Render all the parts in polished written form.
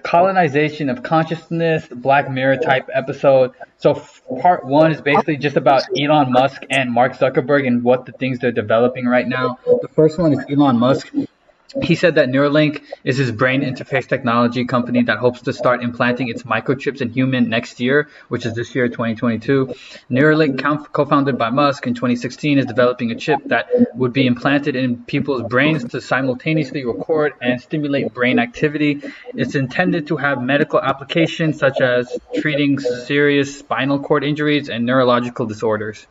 colonization of consciousness, Black Mirror type episode. So part one is basically just about Elon Musk and Mark Zuckerberg and what the things they're developing right now. The first one is Elon Musk. He said that Neuralink is his brain interface technology company that hopes to start implanting its microchips in human next year, which is this year, 2022. Neuralink, co-founded by Musk in 2016, is developing a chip that would be implanted in people's brains to simultaneously record and stimulate brain activity. It's intended to have medical applications such as treating serious spinal cord injuries and neurological disorders.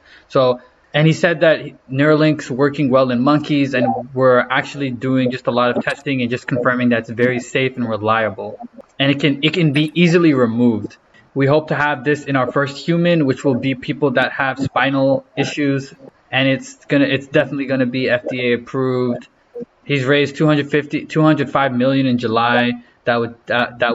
And he said that Neuralink's working well in monkeys, and we're actually doing just a lot of testing and just confirming that it's very safe and reliable. And it can be easily removed. We hope to have this in our first human, which will be people that have spinal issues, and it's definitely gonna be FDA approved. He's raised 205 million in July. That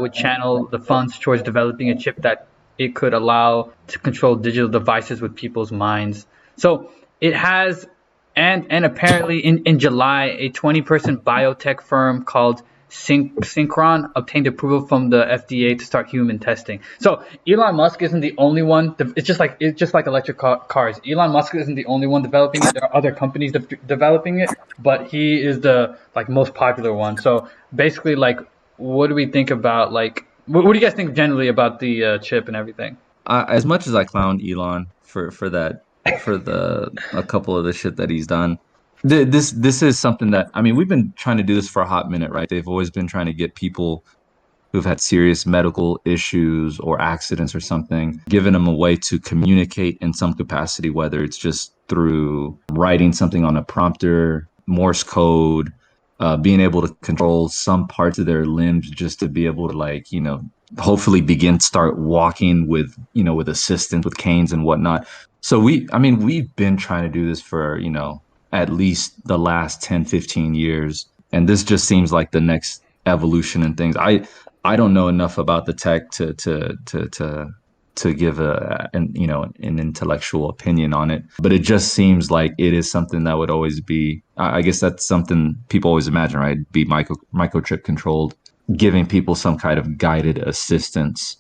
would channel the funds towards developing a chip that it could allow to control digital devices with people's minds. So it has, and apparently in July, a 20-person biotech firm called Synchron obtained approval from the FDA to start human testing. So Elon Musk isn't the only one. It's just like electric cars. Elon Musk isn't the only one developing it. There are other companies developing it, but he is the most popular one. So basically, what do we think about what do you guys think generally about the chip and everything? As much as I clown Elon for that, for a couple of the shit that he's done, this is something that, I mean, we've been trying to do this for a hot minute, right? They've always been trying to get people who've had serious medical issues or accidents or something, giving them a way to communicate in some capacity, whether it's just through writing something on a prompter, Morse code, being able to control some parts of their limbs just to be able to hopefully start walking with assistance, with canes and whatnot. So we've been trying to do this for, at least the last 10, 15 years. And this just seems like the next evolution in things. I don't know enough about the tech to give an intellectual opinion on it, but it just seems like it is something that would always be, I guess that's something people always imagine, right? Be microchip controlled, giving people some kind of guided assistance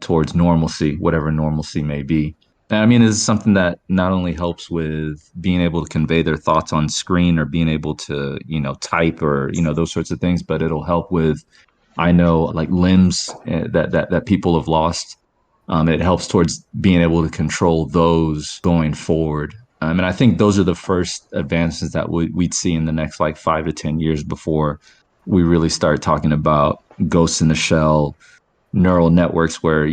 towards normalcy, whatever normalcy may be. And I mean, it's something that not only helps with being able to convey their thoughts on screen or being able to, type or, those sorts of things, but it'll help with, I know, limbs that people have lost. It helps towards being able to control those going forward. And I think those are the first advances that we'd see in the next 5 to 10 years before we really start talking about ghosts in the shell, neural networks where,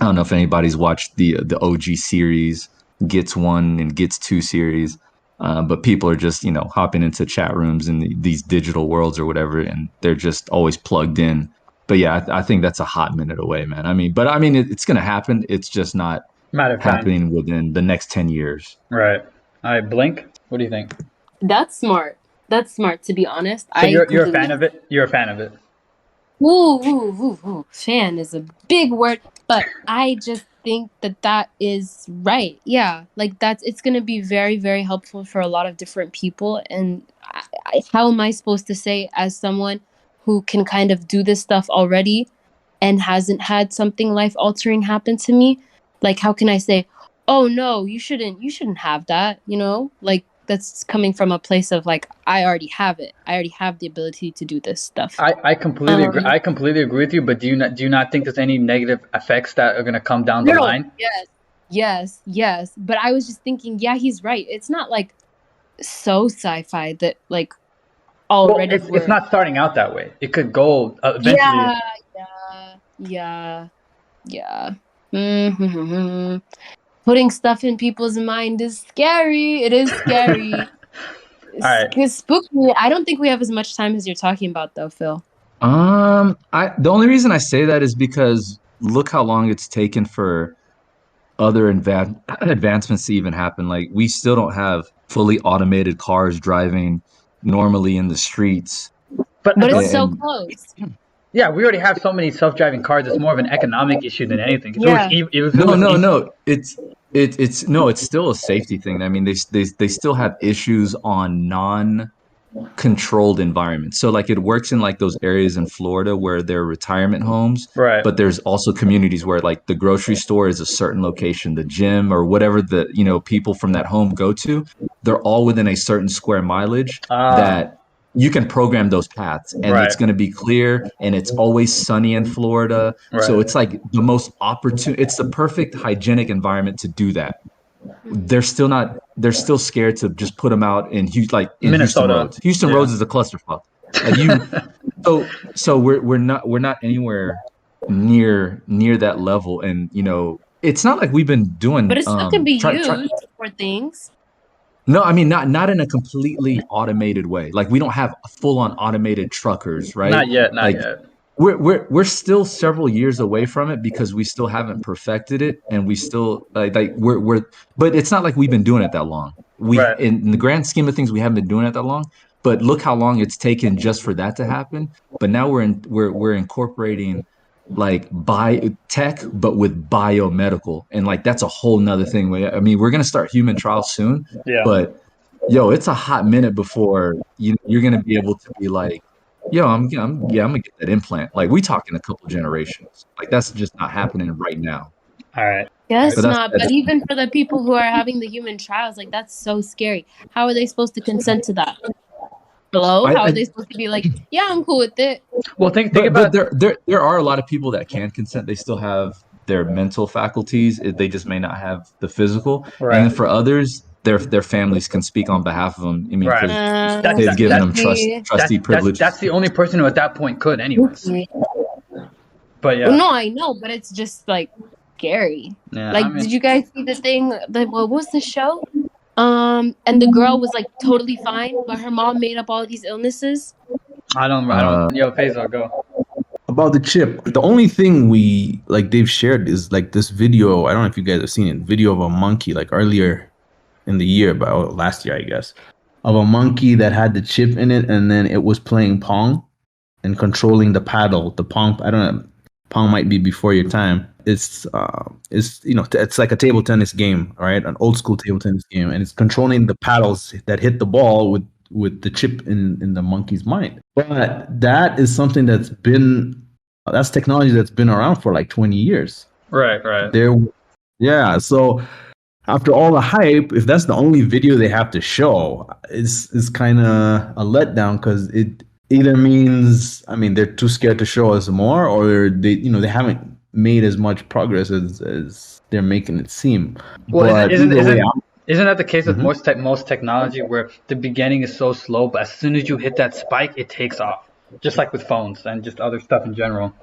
I don't know if anybody's watched the OG series, Gets 1 and Gets 2 series, but people are just, hopping into chat rooms in these digital worlds or whatever, and they're just always plugged in. But yeah, I think that's a hot minute away, man. It's going to happen. It's just not happening within the next 10 years. Right. All right, Blink, what do you think? That's smart. That's smart, to be honest. So you're a fan of it? You're a fan of it? Ooh. Fan is a big word, but I just think that is right. Yeah, it's going to be very, very helpful for a lot of different people. And how am I supposed to say, as someone who can kind of do this stuff already and hasn't had something life-altering happen to me, how can I say, oh no, you shouldn't have that, that's coming from a place of I already have it. I already have the ability to do this stuff. I completely agree. I completely agree with you. But do you not think there's any negative effects that are going to come down the line? Yes. But I was just thinking, yeah, he's right. It's not so sci-fi that already. Well, it's not starting out that way. It could go eventually. Yeah. Mm-hmm. Putting stuff in people's mind is scary. It is scary. All right. It's spooky. I don't think we have as much time as you're talking about, though, Phil. The only reason I say that is because look how long it's taken for other advancements to even happen. We still don't have fully automated cars driving normally in the streets. But it's so close. Yeah, we already have so many self-driving cars. It's more of an economic issue than anything. No. It's still a safety thing. I mean, they still have issues on controlled environment. So like it works in like those areas in Florida where there are retirement homes, Right. but there's also communities where like the grocery store is a certain location, the gym or whatever the, you know, people from that home go to, they're all within a certain square mileage that you can program those paths and Right. it's going to be clear and it's always sunny in Florida. So Right. it's like the most opportune, it's the perfect hygienic environment to do that. They're still scared to just put them out in Houston Minnesota. Roads. Houston Yeah. Roads is a clusterfuck. Like so we're not anywhere near that level. And you know, it's not like we've been doing But it still can be used for things. no, I mean not in a completely automated way. Like we don't have full on automated truckers, right? Not yet. Not Like yet. we're still several years away from it because we still haven't perfected it, and we still we're but it's not like we've been doing it that long. Right. In the grand scheme of things, we haven't been doing it that long. But look how long it's taken just for that to happen. But now we're incorporating like biotech, but with biomedical, and like that's a whole nother thing. I mean, we're gonna start human trials soon, Yeah. but yo, it's a hot minute before you're gonna be able to be like, yo, I'm gonna get that implant. Like we talking a couple generations. Like that's just not happening right now. All right. Guess But not. But even for the people who are having the human trials, like that's so scary. How are they supposed to consent to that? Hello? How are they supposed to be like, yeah, I'm cool with it? Well, think but about there are a lot of people that can consent. They still have their mental faculties. They just may not have the physical. Right. And then for others, their families can speak on behalf of them. I mean, because they've given them trustee privilege. That's the only person who at that point could, anyways. But yeah. Well, no, I know, but it's just like scary. Yeah, like, did you guys see the thing? What was the show? And the girl was like totally fine, but her mom made up all these illnesses. I don't. Yo, Fahzo, go. About the chip, the only thing we like they've shared is like this video. I don't know if you guys have seen it. Video of a monkey like earlier in the year, about last year, I guess, of a monkey that had the chip in it, and then it was playing Pong and controlling the paddle. The Pong, I don't know, Pong might be before your time. It's you know, it's like a table tennis game, right? An old school table tennis game, and it's controlling the paddles that hit the ball with the chip in the monkey's mind. But that is something that's technology that's been around for like 20 years. Right. Yeah. So after all the hype, if that's the only video they have to show, it's kind of a letdown, because it either means, I mean, they're too scared to show us more, or they haven't made as much progress as they're making it seem. Well, but isn't that the case with most technology, where the beginning is so slow, but as soon as you hit that spike, it takes off, just like with phones and just other stuff in general.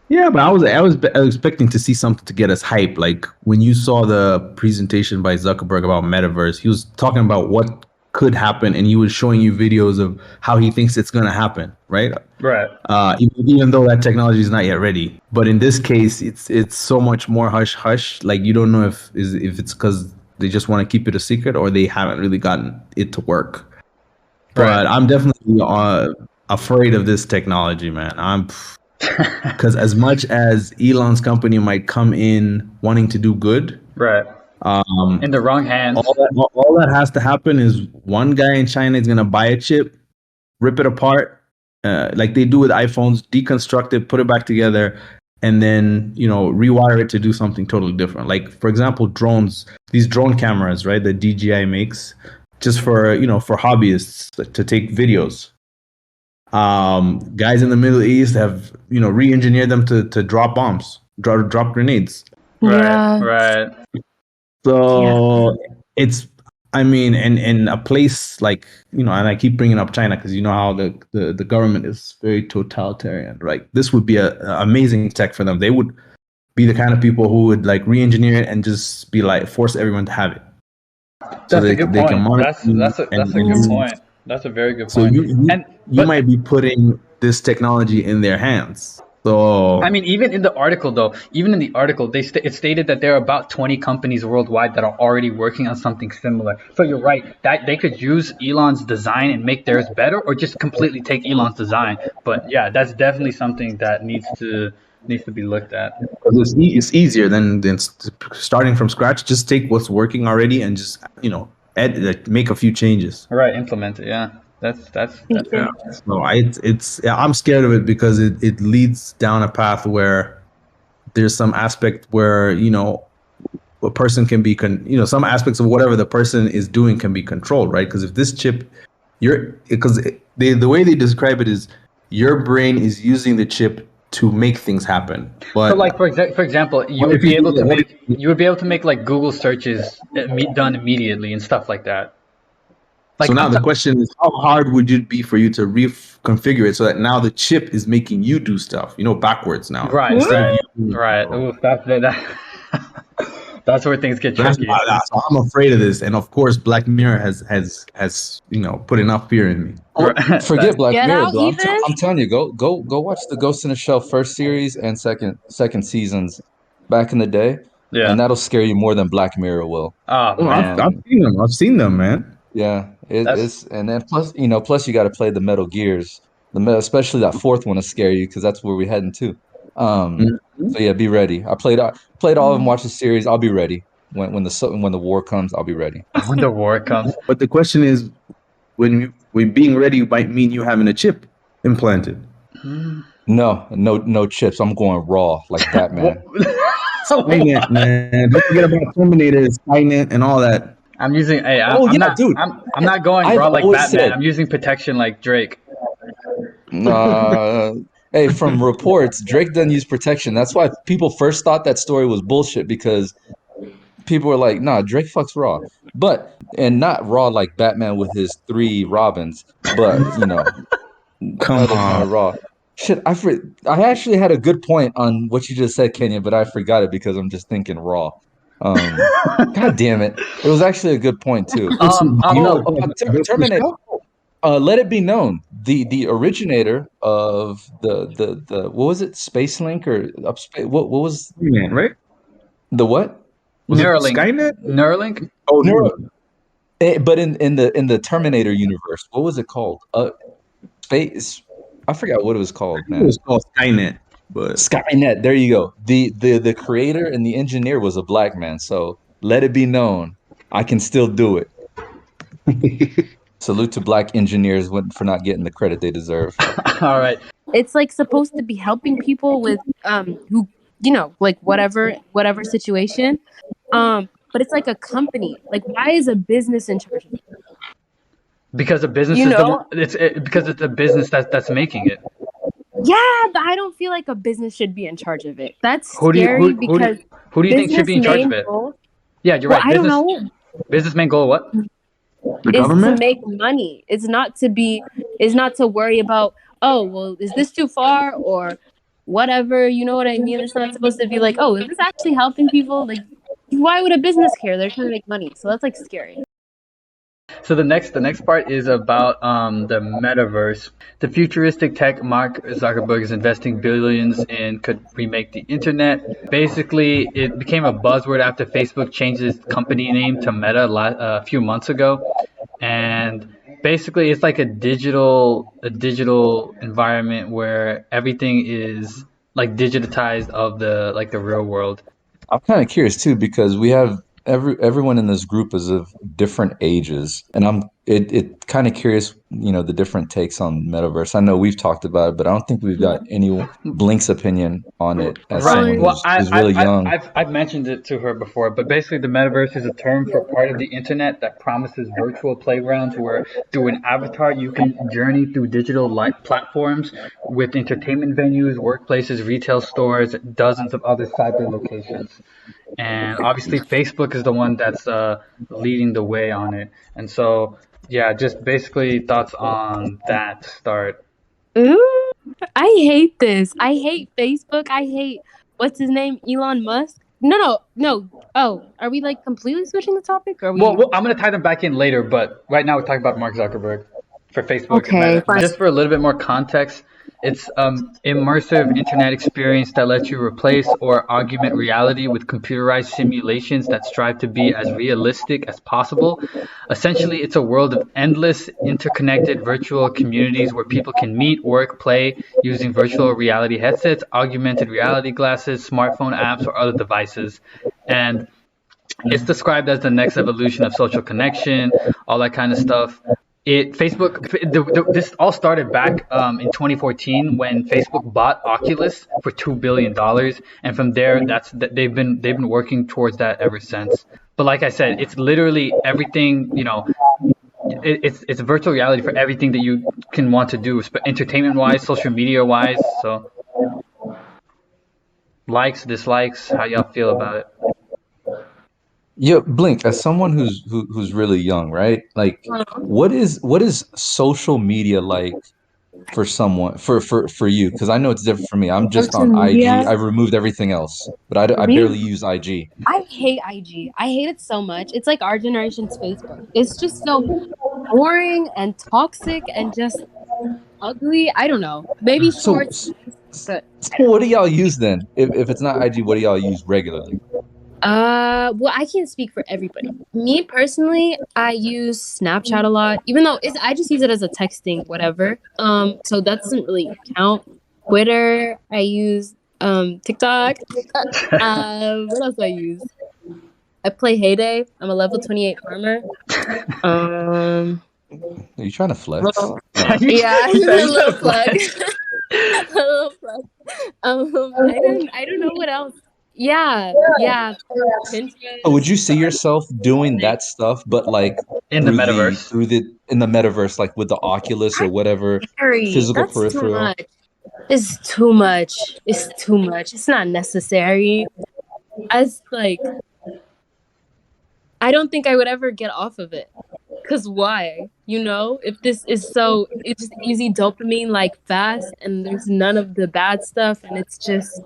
Yeah, but I was expecting to see something to get us hype. Like when you saw the presentation by Zuckerberg about Metaverse, he was talking about what could happen, and he was showing you videos of how he thinks it's going to happen, right? Right. Even though that technology is not yet ready. But in this case, it's so much more hush hush. Like you don't know if it's because they just want to keep it a secret, or they haven't really gotten it to work. But I'm definitely afraid of this technology, man. Because as much as Elon's company might come in wanting to do good, right, in the wrong hands, all that has to happen is one guy in China is gonna buy a chip, rip it apart, like they do with iPhones, deconstruct it, put it back together, and then rewire it to do something totally different. Like for example, drones, these drone cameras, right? That DJI makes just for for hobbyists to take videos. Guys in the Middle East have re-engineered them to drop bombs, drop grenades. Right. So it's, I mean, in a place like and I keep bringing up China because you know how the government is very totalitarian, right? This would be a amazing tech for them. They would be the kind of people who would like re-engineer it and just be like force everyone to have it. That's a good point. That's a good point. That's a very good point. So you might be putting this technology in their hands. So I mean, even in the article, it stated that there are about 20 companies worldwide that are already working on something similar. So you're right, that they could use Elon's design and make theirs better, or just completely take Elon's design. But yeah, that's definitely something that needs to be looked at. It's easier than starting from scratch. Just take what's working already and just make a few changes. Right, implement it. Yeah, that's Yeah. So I'm scared of it because it leads down a path where there's some aspect where a person can be some aspects of whatever the person is doing can be controlled, right? Because if this chip, the way they describe it is your brain is using the chip to make things happen. But so like for example, you what would if be you able do to that? make like Google searches done immediately and stuff like that. So Like now the question is, how hard would it be for you to reconfigure it so that now the chip is making you do stuff, backwards now right, instead of right, you doing right. it. Ooh, that's where things get That's tricky. why so I'm afraid of this, and of course, Black Mirror has put enough fear in me. Well, forget That, Black Get Mirror, out, bro. Ethan. I'm telling you, go watch the Ghost in the Shell first series and second seasons back in the day, and yeah. that'll scare you more than Black Mirror will. Oh Oh, man, I've seen them. I've seen them, man. Yeah, that's it's and then plus you got to play the Metal Gears, especially that fourth one to scare you because that's where we're heading to. Mhm. So yeah, be ready. I played all of them, watched the series. I'll be ready when the war comes. I'll be ready. when the war comes. But the question is, when being ready might mean you having a chip implanted. No chips. I'm going raw like What? Batman. Skynet, man. Don't forget about Terminator, Skynet, and all that. I'm using. Hey, Oh yeah, dude. I'm not going I've raw like always Batman. said, I'm using protection like Drake. uh, hey, from reports, Drake doesn't use protection. That's why people first thought that story was bullshit because people were like, nah, Drake fucks raw. And not raw like Batman with his three Robins, but Come other kind on. of raw. Shit, I actually had a good point on what you just said, Kenya, but I forgot it because I'm just thinking raw. God damn it. It was actually a good point too. Listen, you know, About Terminator. Let it be known, the originator of the what was it, Space Link or upspace? What was man, right? the what? Was it Neuralink. Skynet? Neuralink. Oh, Neuro, no. but in the Terminator universe, what was it called? Space. I forgot what it was called, It man. was called Skynet, but Skynet. There you go. The creator and the engineer was a black man. So let it be known, I can still do it. Salute to black engineers for not getting the credit they deserve. All right. It's like supposed to be helping people with who like whatever situation. But it's like a company. Like, why is a business in charge of it? Because the business You is the one. know? Because it's a business that's making it. Yeah, but I don't feel like a business should be in charge of it. That's Who do you scary because who do you think should business be in charge of main it? goal. Yeah, you're Well, right. I don't know. Business main goal. What? the Is to government? make money. It's not to be. It's not to worry about. Oh, well, is this too far or whatever? You know what I mean? It's not supposed to be like, oh, is this actually helping people? Like, why would a business care? They're trying to make money, so that's like scary. So the next part is about the metaverse. The futuristic tech Mark Zuckerberg is investing billions in could remake the internet. Basically, it became a buzzword after Facebook changed its company name to Meta a few months ago, and basically it's like a digital environment where everything is like digitized of the real world. I'm kind of curious too because we have everyone in this group is of different ages, and I'm kind of curious, the different takes on metaverse. I know we've talked about it, but I don't think we've got any Blink's opinion on it as Right. someone Um, Well, who's really young. I've mentioned it to her before, but basically, the metaverse is a term for part of the internet that promises virtual playgrounds where, through an avatar, you can journey through digital light platforms with entertainment venues, workplaces, retail stores, dozens of other cyber locations. And obviously, Facebook is the one that's leading the way on it. And so, yeah, just basically thoughts on that start. ooh, I hate this. I hate Facebook. I hate what's his name, Elon Musk. No. Oh, are we like completely switching the topic? Or are we Well, I'm gonna tie them back in later, but right now we're talking about Mark Zuckerberg for Facebook and okay? Meta. Fine. Just for a little bit more context, it's immersive internet experience that lets you replace or augment reality with computerized simulations that strive to be as realistic as possible. Essentially, it's a world of endless, interconnected virtual communities where people can meet, work, play using virtual reality headsets, augmented reality glasses, smartphone apps, or other devices. And It's described as the next evolution of social connection, all that kind of stuff. This all started back in 2014 when Facebook bought Oculus for $2 billion, and from there, they've been working towards that ever since. But like I said, it's literally everything. It's virtual reality for everything that you can want to do, entertainment wise, social media wise. So likes, dislikes, how y'all feel about it? Yeah, Blink, as someone who's really young, right? Like, what is social media like for someone for you? Because I know it's different for me. I'm just Social on IG. media I've removed everything else, but for I me, barely use IG. I hate IG. I hate it so much. It's like our generation's Facebook. It's just so boring and toxic and just ugly. I don't know. Maybe So, shorts, but so what do y'all use then? If it's not IG, what do y'all use regularly? well, I can't speak for everybody. Me personally, I use Snapchat a lot, even though I just use it as a texting whatever. So that doesn't really count. Twitter, I use TikTok. What else do I use? I play Heyday. I'm a level 28 farmer. Um, Are you trying to flex? yeah, You a said you little said plug. flex. A little plug. I don't know what else. Yeah, So would Pinterest. you see yourself doing that stuff, but like In the metaverse. in the metaverse, like with the Oculus or That's whatever scary. physical That's too peripheral? much. It's too much. It's too much. It's not necessary. As like, I don't think I would ever get off of it. Cause why? If this is it's just easy dopamine, like fast, and there's none of the bad stuff, and it's just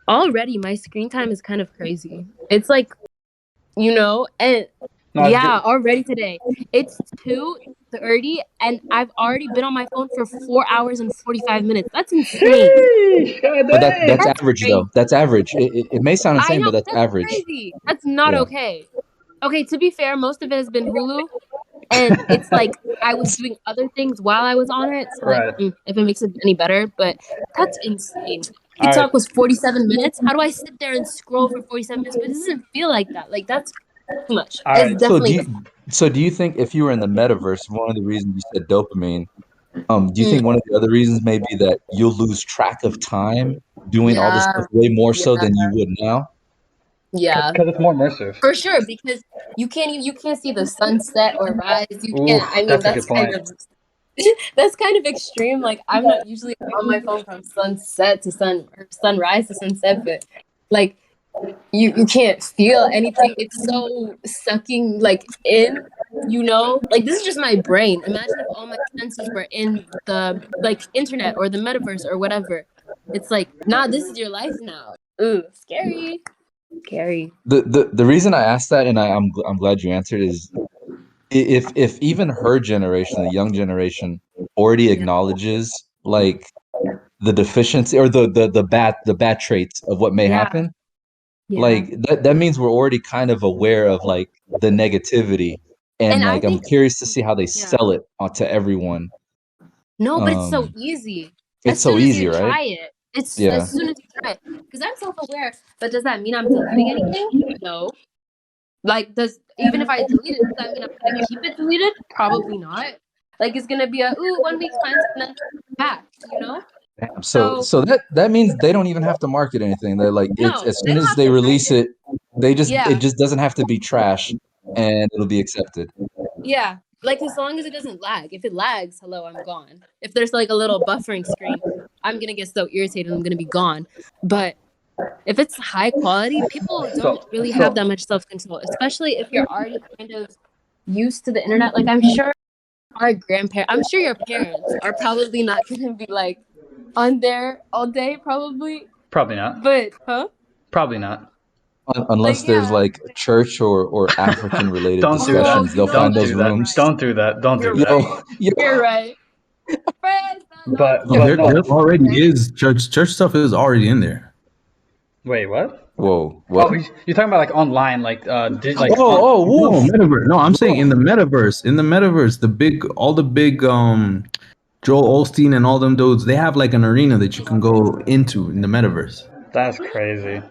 already my screen time is kind of crazy. It's like, and No, it's yeah, good. already today. It's 2:30 and I've already been on my phone for 4 hours and 45 minutes. That's insane. Sheesh, God But that's dang. That's average though. crazy. That's average. It may sound I insane, know, but but that's that's average. crazy. That's not Yeah. okay. Okay, to be fair, most of it has been Hulu. And it's like I was doing other things while I was on it. So like, Right. if it makes it any better, but that's insane. All right. TikTok was 47 minutes. How do I sit there and scroll for 47 minutes? But it doesn't feel like that. Like that's too much. All It's right. So definitely do you think if you were in the metaverse, one of the reasons you said dopamine, do you mm, think one of the other reasons may be that you'll lose track of time doing all this stuff yeah, way more so yeah, than you would now? yeah. Because it's more immersive. For sure, because you can't see the sunset or rise. You Ooh, can't. I mean, that's a good point. that's kind of extreme. Like I'm not usually on my phone from sunset to sunrise to sunset, but like you can't feel anything. It's so sucking like in, Like this is just my brain. Imagine if all my senses were in the like internet or the metaverse or whatever. It's like, nah, this is your life now. Ooh, scary. Scary. The reason I asked that, and I'm glad you answered, is if even her generation, the young generation, already Yeah. acknowledges like the deficiency or the bad traits of what may Yeah. happen, Yeah. like that means we're already kind of aware of like the negativity, and And I like I'm think, curious to see how they yeah. sell it to everyone. No, but it's so Um, easy. it's As so soon as easy, you right? try it, it's as Yeah. soon as you try it. Because I'm self-aware, but does that mean I'm deleting anything? No. Like, even if I delete it, does that mean I'm gonna keep it deleted? Probably not. Like, it's gonna be a 1 week cleanse and then back, Damn. So So that means they don't even have to market anything. They're like it's no, as they soon don't as have they to release market. it, it Yeah, just doesn't have to be trash and it'll be accepted. yeah. Like as long as it doesn't lag. If it lags, hello, I'm gone. If there's like a little buffering screen, I'm gonna get so irritated. I'm gonna be gone. But if it's high quality, people don't So, really have that so much self-control, especially if you're already kind of used to the internet. Like I'm sure I'm sure your parents are probably not gonna be like on there all day, probably. probably not. But Probably not. Unless like there's yeah. like church or African related Don't do that. Oh, discussions, they'll find Don't those do that. rooms. Don't do that. Don't do you're that. right. Yo, You're right. Friends, not But No, but there no. already is church stuff is already in there. Wait, what? whoa, Oh, what? you're talking about like online, like like on. Oh, No, woof. metaverse. No, I'm saying in Woof. the metaverse. In the metaverse, all the big Joel Osteen and all them dudes, they have like an arena that you can go into in the metaverse. That's crazy.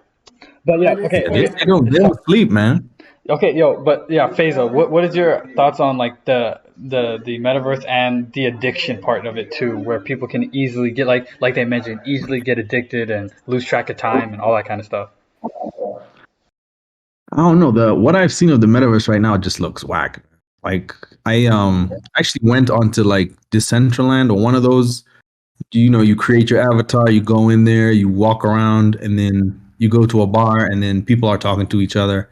But yeah, That is okay, Yeah, they, okay. they don't crazy. they don't sleep, man. Okay, yo, but yeah, Faiza, what is your thoughts on like the metaverse and the addiction part of it too, where people can easily get like they mentioned, easily get addicted and lose track of time and all that kind of stuff. I don't know. The what I've seen of the metaverse right now just looks whack. Like I actually went onto like Decentraland or one of those. You create your avatar, you go in there, you walk around, and then you go to a bar, and then people are talking to each other.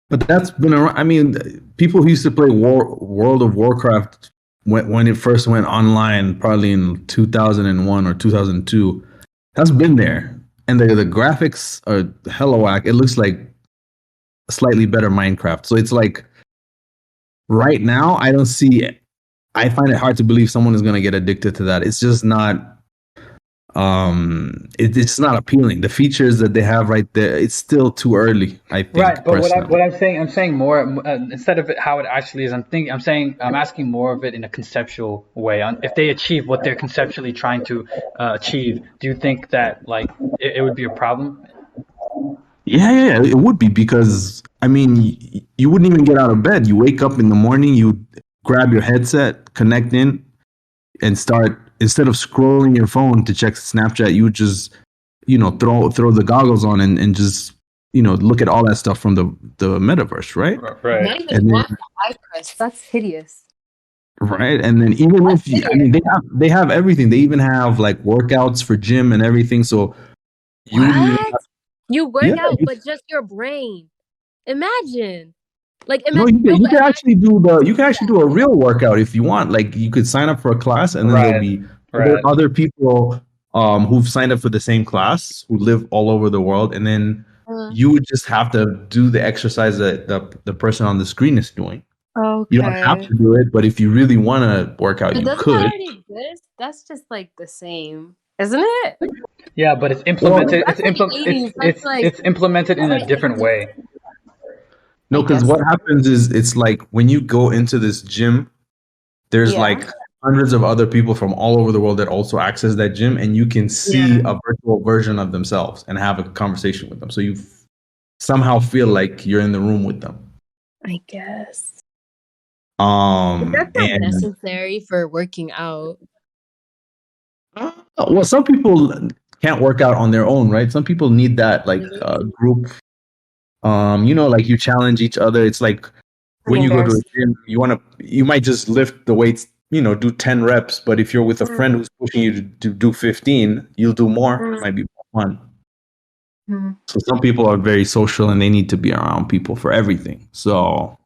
But that's been around. I mean, people who used to play World of Warcraft when it first went online, probably in 2001 or 2002. That's been there, and the graphics are hella whack. It looks like a slightly better Minecraft. So it's like right now, I don't see. I find it hard to believe someone is going to get addicted to that. It's just not. It's not appealing. The features that they have right there, it's still too early. I Right, think but what personally. I'm saying, I'm saying more instead of it, how it actually is. I'm saying I'm asking more of it in a conceptual way. On if they achieve what they're conceptually trying to achieve, do you think that like it would be a problem? Yeah, it would be because I mean, you wouldn't even get out of bed. You wake up in the morning, you grab your headset, connect in, and start instead of scrolling your phone to check Snapchat, you would just throw the goggles on and just look at all that stuff from the metaverse, right? Right. Not even And walk then the eye press. That's hideous. right, and then even That's if you, I hideous. mean, they have everything. They even have like workouts for gym and everything. So you wouldn't even What? You yeah. work out, but just your brain. Imagine. Like, No, imagine. No, you but can actually imagine you can actually do a real workout if you want. Like you could sign up for a class, and then there'll Right. be Right. other people who've signed up for the same class who live all over the world, and then that. you would just have to do the exercise that the person on the screen is doing. You don't have Okay. to do it, but if you really want to work out, But you doesn't that could. already exist? That's just like the same, isn't it? Yeah, but it's Well, implemented. That's like 80s. That's like It's implemented in a already different exists. way. no, I because guess what so. happens is it's like when you go into this gym, there's Yeah. like hundreds of other people from all over the world that also access that gym, and you can see Yeah. a virtual version of themselves and have a conversation with them. So you somehow feel like you're in the room with them. I guess. But that's not And necessary for working out. well, some people can't work out on their own, right? Some people need that like Really? group. Like you challenge each other. It's like I'm when you go to a embarrassed. gym, you might just lift the weights, do 10 reps, but if you're with a friend who's pushing you to do 15, you'll do more. It might be more fun. Mm-hmm. So some people are very social and they need to be around people for everything. So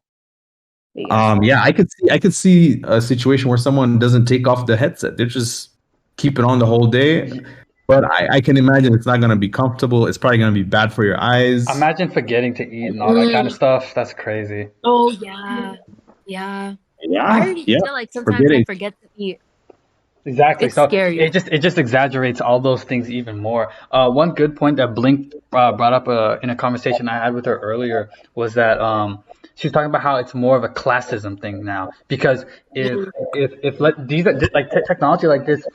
Yes. yeah, I could see a situation where someone doesn't take off the headset. They just keep it on the whole day. But I can imagine it's not gonna be comfortable. It's probably gonna be bad for your eyes. Imagine forgetting to eat and all that kind of stuff. That's crazy. Oh yeah. Yeah. I Yeah, already yeah. feel like sometimes I Forgetting. forget to eat. Exactly. It's So scary. it just exaggerates all those things even more. One good point that Blink brought up in a conversation I had with her earlier was that she's talking about how it's more of a classism thing now because if let these like technology like this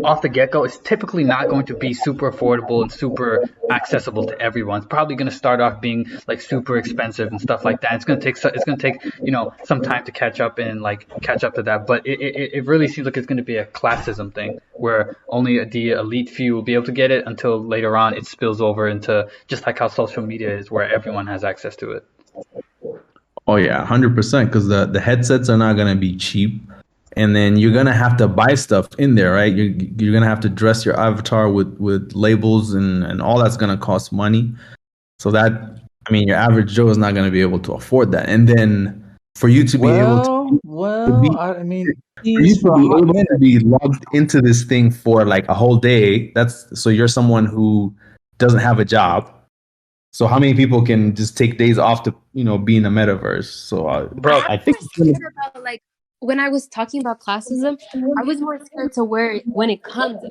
off the get go, it's typically not going to be super affordable and super accessible to everyone. It's probably going to start off being like super expensive and stuff like that. It's going to take some time to catch up and like catch up to that. But it really seems like it's going to be a classism thing where only the elite few will be able to get it until later on it spills over into just like how social media is where everyone has access to it. Oh yeah, 100%. Because the headsets are not gonna be cheap, and then you're gonna have to buy stuff in there, right? You're gonna have to dress your avatar with labels and all that's gonna cost money. So that I mean, your average Joe is not gonna be able to afford that. And then for you to be able to be I mean, for you these to for a be hot able to minute. be logged into this thing for like a whole day, that's so you're someone who doesn't have a job. So how many people can just take days off to be in the metaverse? So I Bro, I was think more it's gonna, scared about like when I was talking about classism, I was more scared to where when it becomes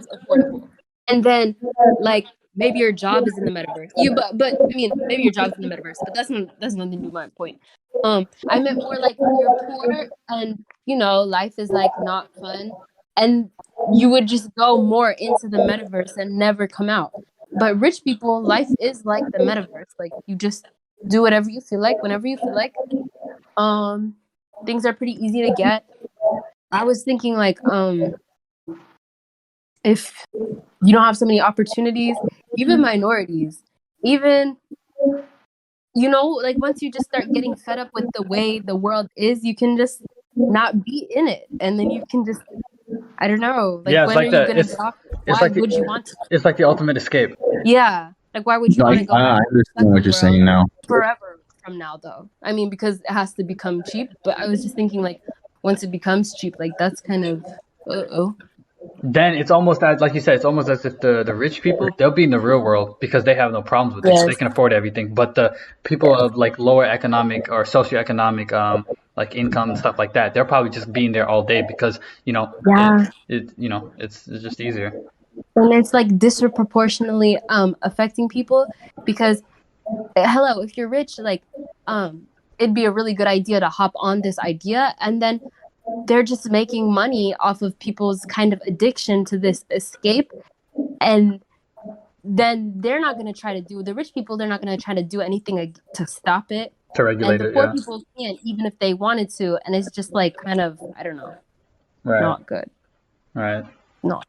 affordable. And then like maybe your job is in the metaverse. But I mean maybe your job's in the metaverse, but that's nothing to do with my point. I meant more like you're poor and life is like not fun and you would just go more into the metaverse and never come out. But rich people, life is like the metaverse. Like you just do whatever you feel like, whenever you feel like. Things are pretty easy to get. I was thinking like, if you don't have so many opportunities, even minorities, even, you know, like once you just start getting fed up with the way the world is, you can just not be in it, and then you can just, I don't know, like Yeah, it's when are like you the gonna drop? it's Why like would you want to? it's like the ultimate escape. Yeah, like why would you No, want to go I back to understand the what you're saying world now. forever from now, though? I mean, because it has to become cheap. But I was just thinking, like, once it becomes cheap, like that's kind of, oh, Then it's almost as, like you said, it's almost as if the rich people, they'll be in the real world because they have no problems with it. They yes, can afford everything. But the people of like lower economic or socioeconomic like income and stuff like that, they're probably just being there all day because yeah. it's just easier. And it's like disproportionately affecting people because hello, if you're rich, like it'd be a really good idea to hop on this idea, and then they're just making money off of people's kind of addiction to this escape, and then they're not going to try to do, the rich people, they're not going to try to do anything to stop it, To and regulate the it, poor yeah. people can't even if they wanted to, and it's just like kind of, I don't know, Right. not good. Right. Not.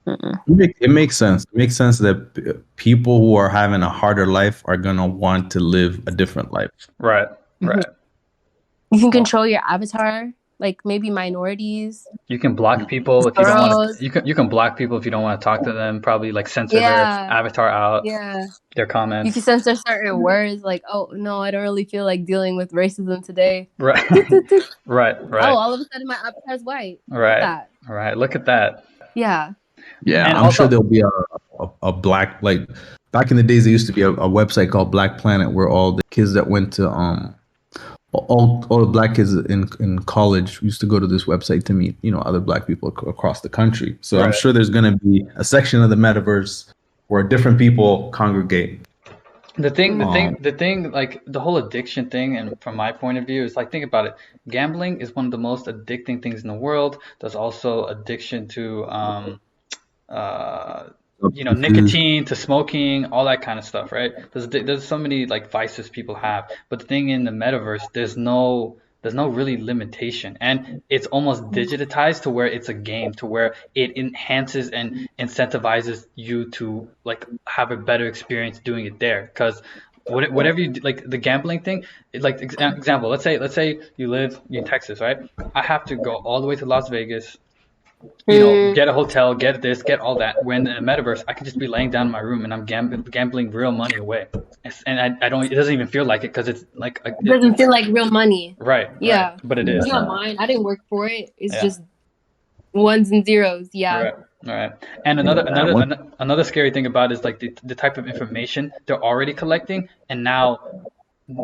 It makes sense. It makes sense that people who are having a harder life are gonna want to live a different life. Right. Right. You can control your avatar, like maybe minorities, You can block people if you don't want girls. to. You can block people if you don't want to talk to them. Probably like censor their Yeah, avatar out, yeah. their You comments. can censor certain words, like, oh no, I don't really feel like dealing with racism today. Right. Right. Oh, Right. all of a sudden my avatar's white. Look at Right. that. Right. Look at that. Yeah. Yeah, And I'm sure also, there'll be a black, like back in the days there used to be a website called Black Planet where all the kids that went to all the black kids in college used to go to this website to meet, other black people across the country. So I'm right. sure there's going to be a section of the metaverse where different people congregate. The thing, like the whole addiction thing, and from my point of view, is like, think about it. Gambling is one of the most addicting things in the world. There's also addiction to uh, Substances. nicotine, to smoking, all that kind of stuff, right? There's so many like vices people have, but the thing in the metaverse, there's no really limitation, and it's almost digitized to where it's a game, to where it enhances and incentivizes you to like have a better experience doing it there, because whatever you do, like the gambling thing, like example, let's say you live in Texas, right? I have to go all the way to Las Vegas, Mm, get a hotel, get this, get all that. When in a metaverse, I can just be laying down in my room and I'm gambling real money away, and I don't. It doesn't even feel like it because it's like it doesn't feel like real money. right, Yeah. but it is. You don't mind. I didn't work for it. It's Yeah. just ones and zeros. Yeah. Right. All right. And One- another scary thing about it is like the type of information they're already collecting, and now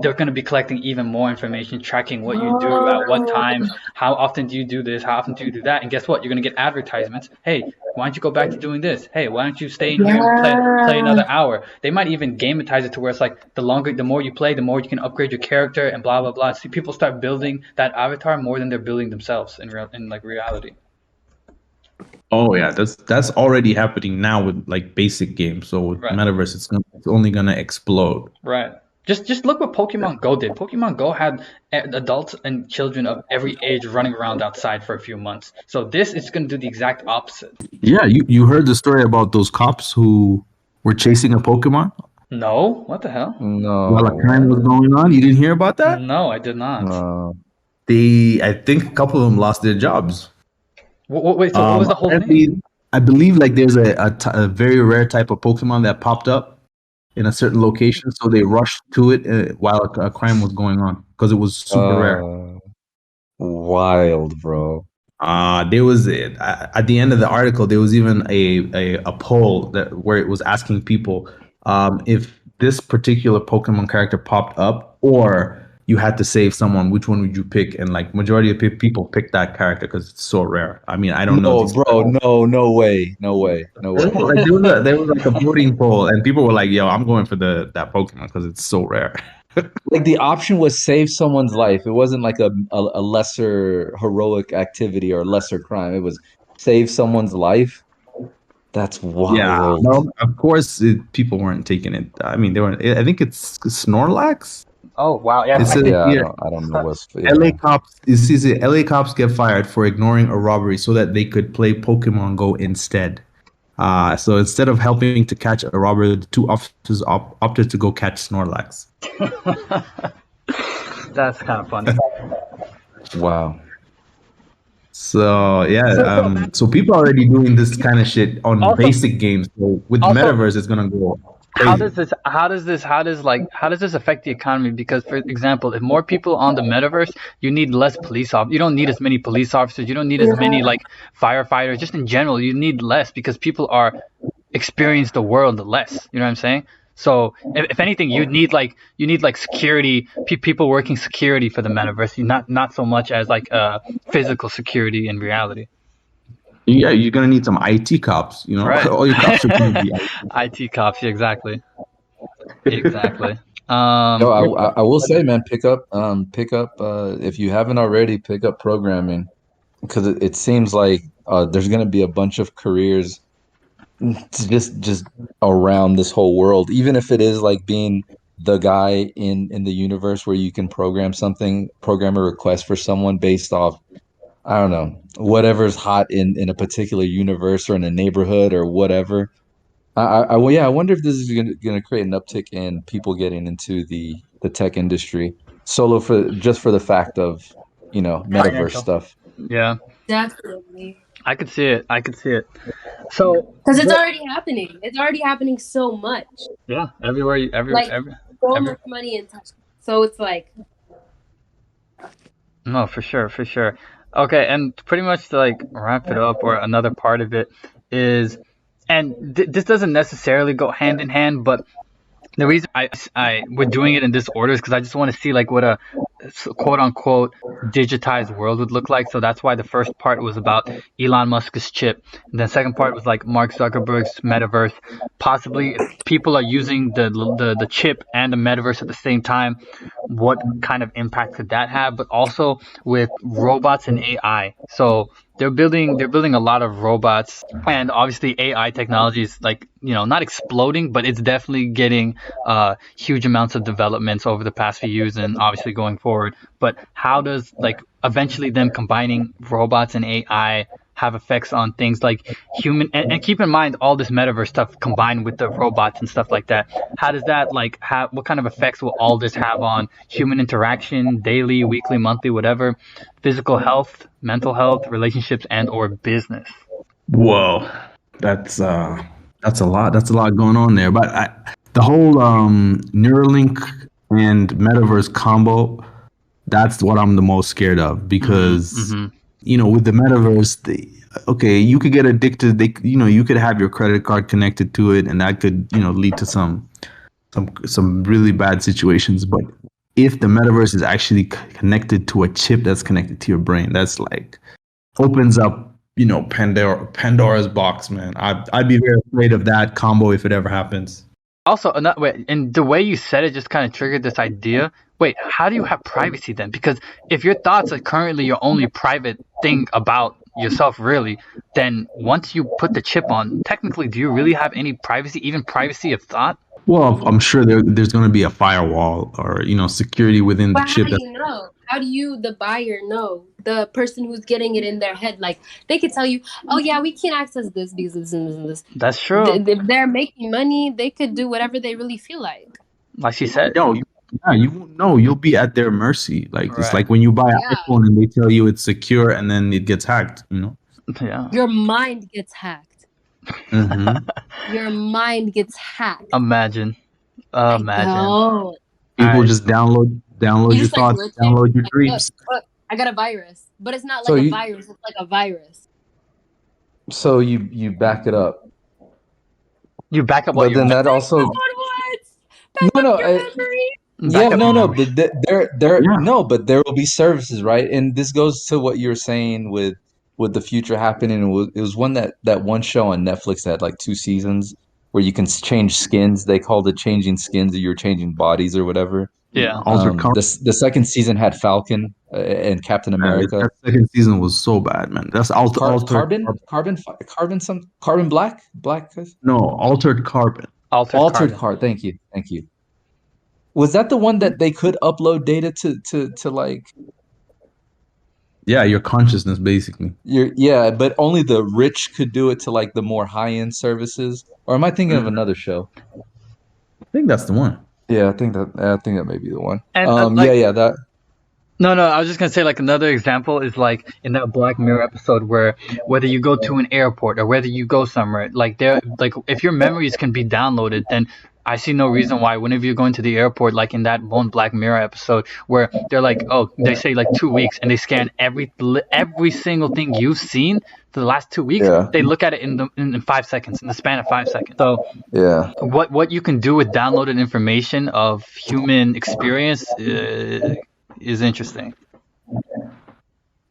they're going to be collecting even more information, tracking what you do at what times, how often do you do this, how often do you do that, and guess what? You're going to get advertisements. Hey, why don't you go back to doing this? Hey, why don't you stay in here and play another hour? They might even gametize it to where it's like the more you play, the more you can upgrade your character and blah blah blah. See, people start building that avatar more than they're building themselves in like reality. Oh yeah, that's already happening now with like basic games. So with Right. metaverse, it's only gonna explode. Right. Just look what Pokemon Go did. Pokemon Go had adults and children of every age running around outside for a few months. So this is going to do the exact opposite. Yeah, you heard the story about those cops who were chasing a Pokemon No? What the hell? while a No. crime was going on. You didn't hear about that? No, I did not. I think a couple of them lost their jobs. Wait, so what was the whole thing? Apparently, I believe like there's a very rare type of Pokemon that popped up in a certain location, so they rushed to it while a crime was going on because it was super rare. Wild, bro. There was at the end of the article, there was even a poll where it was asking people if this particular Pokemon character popped up or you had to save someone, which one would you pick? And like majority of people picked that character because it's so rare. I mean, I don't know. No, bro. No way. No way. No way. Like there was like a voting poll, and people were like, "Yo, I'm going for that Pokemon because it's so rare." Like the option was save someone's life. It wasn't like a lesser heroic activity or lesser crime. It was save someone's life. That's Yeah, wild. well, of course, people weren't taking it. I mean, they were. I think it's Snorlax. Oh wow, yeah. It I says think Yeah, here, I don't know what's LA yeah. cops. It says here, LA cops get fired for ignoring a robbery so that they could play Pokemon Go instead. So instead of helping to catch a robber, the two officers opted to go catch Snorlax. that's kind of funny. Wow. So yeah, So so people are already doing this kind of shit on also basic games. So with also Metaverse, it's gonna go how crazy. does this how does this affect the economy? Because for example, if more people on the metaverse, you need less police officers. You don't need as many police officers. You don't need as many Yeah. like firefighters. Just in general, you need less because people are experience the world less. You know what I'm saying? So if anything, you need like security people working security for the metaverse. Not so much as like physical security in reality. Yeah, you're gonna need some IT cops. You know, Right. all your cops are gonna be IT cops. Yeah, exactly. Exactly. Yo, We're I will say, man, pick up if you haven't already, pick up programming because it seems like there's gonna be a bunch of careers just around this whole world, even if it is like being the guy in the universe where you can program a request for someone based off, I don't know, whatever's hot in a particular universe or in a neighborhood or whatever. Well, yeah, I wonder if this is gonna create an uptick in people getting into the tech industry solo for just for the fact of, metaverse financial. stuff. Yeah, Definitely. I could see it. I could see it. So Because it's already happening. It's already happening so much. yeah, everywhere, Like so every. much money in tech. So it's like, No, for sure, for sure. Okay, and pretty much to like wrap it up, or another part of it is, and this doesn't necessarily go hand in hand, but the reason I we're doing it in this order is because I just want to see like what a quote unquote digitized world would look like. So that's why the first part was about Elon Musk's chip, and the second part was like Mark Zuckerberg's metaverse. Possibly, if people are using the chip and the metaverse at the same time, what kind of impact could that have? But also with robots and AI. So they're building a lot of robots, and obviously AI technology is like not exploding, but it's definitely getting huge amounts of developments over the past few years and obviously going forward. But how does like eventually them combining robots and AI have effects on things like human, and keep in mind all this metaverse stuff combined with the robots and stuff like that. How does that like have, what kind of effects will all this have on human interaction, daily, weekly, monthly, whatever, physical health, mental health, relationships, and or business? whoa. That's uh, that's a lot. That's a lot going on there. But the whole Neuralink and Metaverse combo, that's what I'm the most scared of because Mm-hmm. with the Metaverse, okay, you could get addicted. You could have your credit card connected to it, and that could lead to some really bad situations. But if the Metaverse is actually connected to a chip that's connected to your brain, that's like opens up Pandora's box, man. I'd be very afraid of that combo if it ever happens. Also, another wait, and the way you said it just kind of triggered this idea. Wait, how do you have privacy then? Because if your thoughts are currently your only private thing about yourself, really, then once you put the chip on, technically, do you really have any privacy, even privacy of thought? Well, I'm sure there's going to be a firewall or security within the but how chip. do you know? How do you, the buyer, know? The person who's getting it in their head, like they could tell you, "Oh yeah, we can't access this because this and this and this." That's true. If they're making money, they could do whatever they really feel like. Like she said. No, you won't know. You'll be at their mercy. Like it's Right. like when you buy an Yeah, iPhone and they tell you it's secure and then it gets hacked. Yeah. your mind gets hacked. Hmm. Your mind gets hacked. Imagine. I Imagine. know. People Alright. just download You your just like thoughts, glitch it. download your Like, look, dreams. look, I got a virus, but it's not So like a you virus. It's like a virus. so you back it up, You back up what but your then that Back also up on what? Back no up no your memory. yeah, back up no, your no, memory. but there Yeah. no, but there will be services, right? And this goes to what you're saying with the future happening. It was one that one show on Netflix that had like two seasons. where you can change skins. They called it changing skins, or you're changing bodies or whatever. Yeah. Altered Carbon. The second season had Falcon and Captain America. That second season was so bad, man. That's Carbon Black. No, Altered Carbon. Altered Carbon. Thank you. Was that the one that they could upload data to like? Yeah, your consciousness, basically. But only the rich could do it to like the more high-end services. Or am I thinking of another show? I think that's the one. Yeah, I think that may be the one. And, that. No, I was just gonna say, like, another example is like in that Black Mirror episode where whether you go to an airport or whether you go somewhere, like if your memories can be downloaded, then I see no reason why whenever you're going to the airport, like in that one Black Mirror episode where they're like, oh, they say like 2 weeks and they scan every single thing you've seen for the last 2 weeks. Yeah. They look at it in 5 seconds, in the span of 5 seconds. So Yeah. what you can do with downloaded information of human experience is interesting.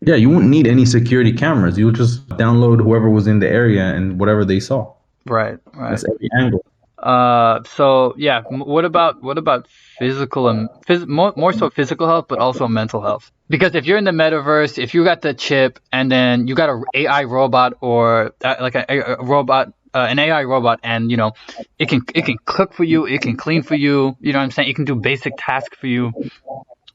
Yeah, you wouldn't need any security cameras. You would just download whoever was in the area and whatever they saw. Right. That's every angle. So yeah, what about physical and more so physical health, but also mental health? Because if you're in the metaverse, if you got the chip and then you got an AI robot or like a robot, an AI robot, and you know, it can cook for you, it can clean for you. You know what I'm saying? It can do basic tasks for you.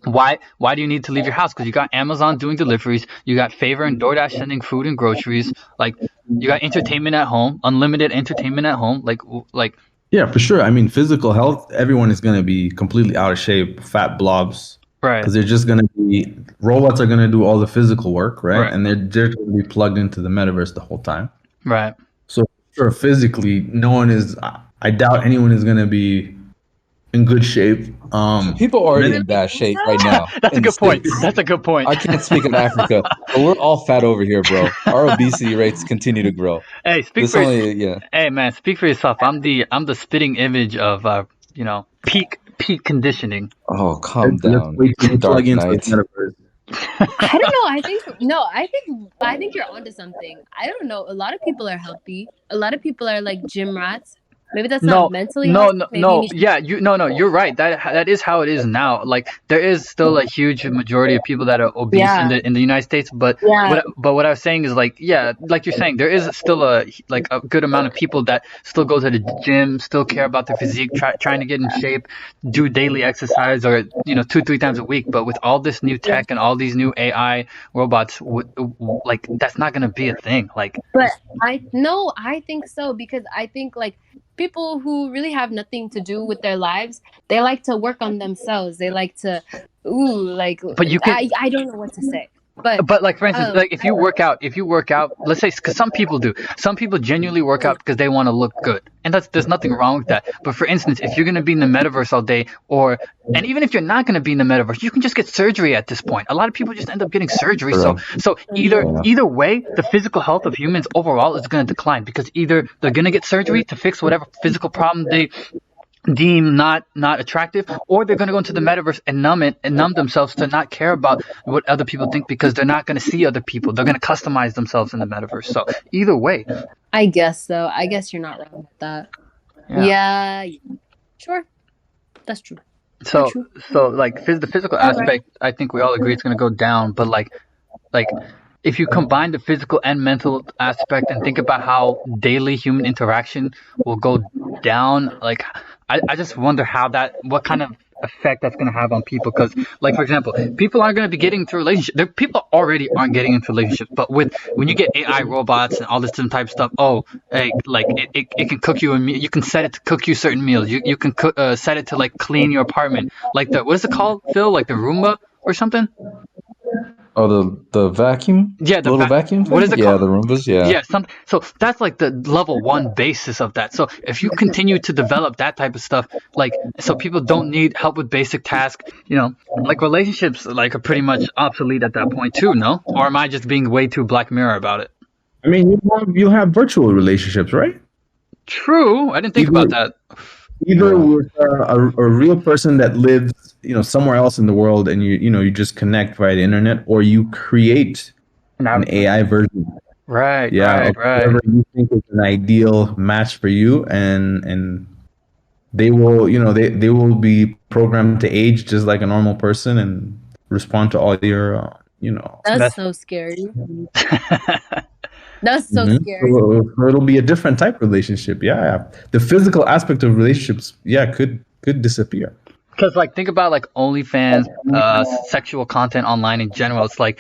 Why do you need to leave your house? Because you got Amazon doing deliveries, you got Favor and DoorDash sending food and groceries, like you got entertainment at home, unlimited entertainment at home, like. Yeah, for sure. I mean, physical health, everyone is going to be completely out of shape, fat blobs. Right. Because they're just going to be, robots are going to do all the physical work, right? And they're just going to be plugged into the metaverse the whole time. Right. So, sure, physically, I doubt anyone is going to be in good shape. People are already in bad shape right now. That's a good point. That's a good point. I can't speak of Africa, but we're all fat over here, bro. Our obesity rates continue to grow. Hey, Hey, man, speak for yourself. I'm the spitting image of peak conditioning. Oh, calm down. Dark Knight. I don't know. I think you're onto something. I don't know. A lot of people are healthy. A lot of people are like gym rats. Maybe that's not mentally healthy. You're right. That is how it is now. Like there is still a huge majority of people that are obese in the United States, but what I was saying is like like you're saying, there is still a good amount of people that still go to the gym, still care about their physique, trying to get in shape, do daily exercise or 2-3 times a week. But with all this new tech and all these new AI robots, like that's not gonna be a thing. Like, but I think so, because I think like people who really have nothing to do with their lives, they like to work on themselves. They like to, But you can. I don't know what to say. But like for instance, like if you work out, let's say, because some people do. Some people genuinely work out because they want to look good, and there's nothing wrong with that. But for instance, if you're gonna be in the metaverse all day, and even if you're not gonna be in the metaverse, you can just get surgery at this point. A lot of people just end up getting surgery. So either way, the physical health of humans overall is gonna decline, because either they're gonna get surgery to fix whatever physical problem they deem not attractive, or they're going to go into the metaverse and numb themselves to not care about what other people think, because they're not going to see other people. They're going to customize themselves in the metaverse. So either way, I guess so. I guess you're not wrong with that. Yeah, sure, that's true. So like the physical aspect, I think we all agree it's going to go down. But like if you combine the physical and mental aspect and think about how daily human interaction will go down, like I just wonder what kind of effect that's going to have on people. Because like, for example, people aren't going to be getting into relationships. People already aren't getting into relationships, but when you get AI robots and all this different type of stuff, it can cook you a meal. You can set it to cook you certain meals. You can set it to like clean your apartment, like what is it called, Phil? Like the Roomba or something? Oh, the vacuum? Yeah, the little vacuum thing? What is it called? Yeah, the Roombas, yeah. Yeah, so that's like the level 1 basis of that. So if you continue to develop that type of stuff, like, so people don't need help with basic tasks, like relationships like are pretty much obsolete at that point too, no? Or am I just being way too Black Mirror about it? I mean, you'll have virtual relationships, right? True. I didn't think about that. Either with a real person that lives, somewhere else in the world, and you just connect via the internet, or you create an AI version Right, Yeah, right, of right. whoever you think is an ideal match for you, and they will, they will be programmed to age just like a normal person and respond to all your, That's That's so scary. That's so Mhm. scary. So it'll be a different type of relationship. Yeah, the physical aspect of relationships, yeah, could disappear. because like think about like OnlyFans, sexual content online in general. It's like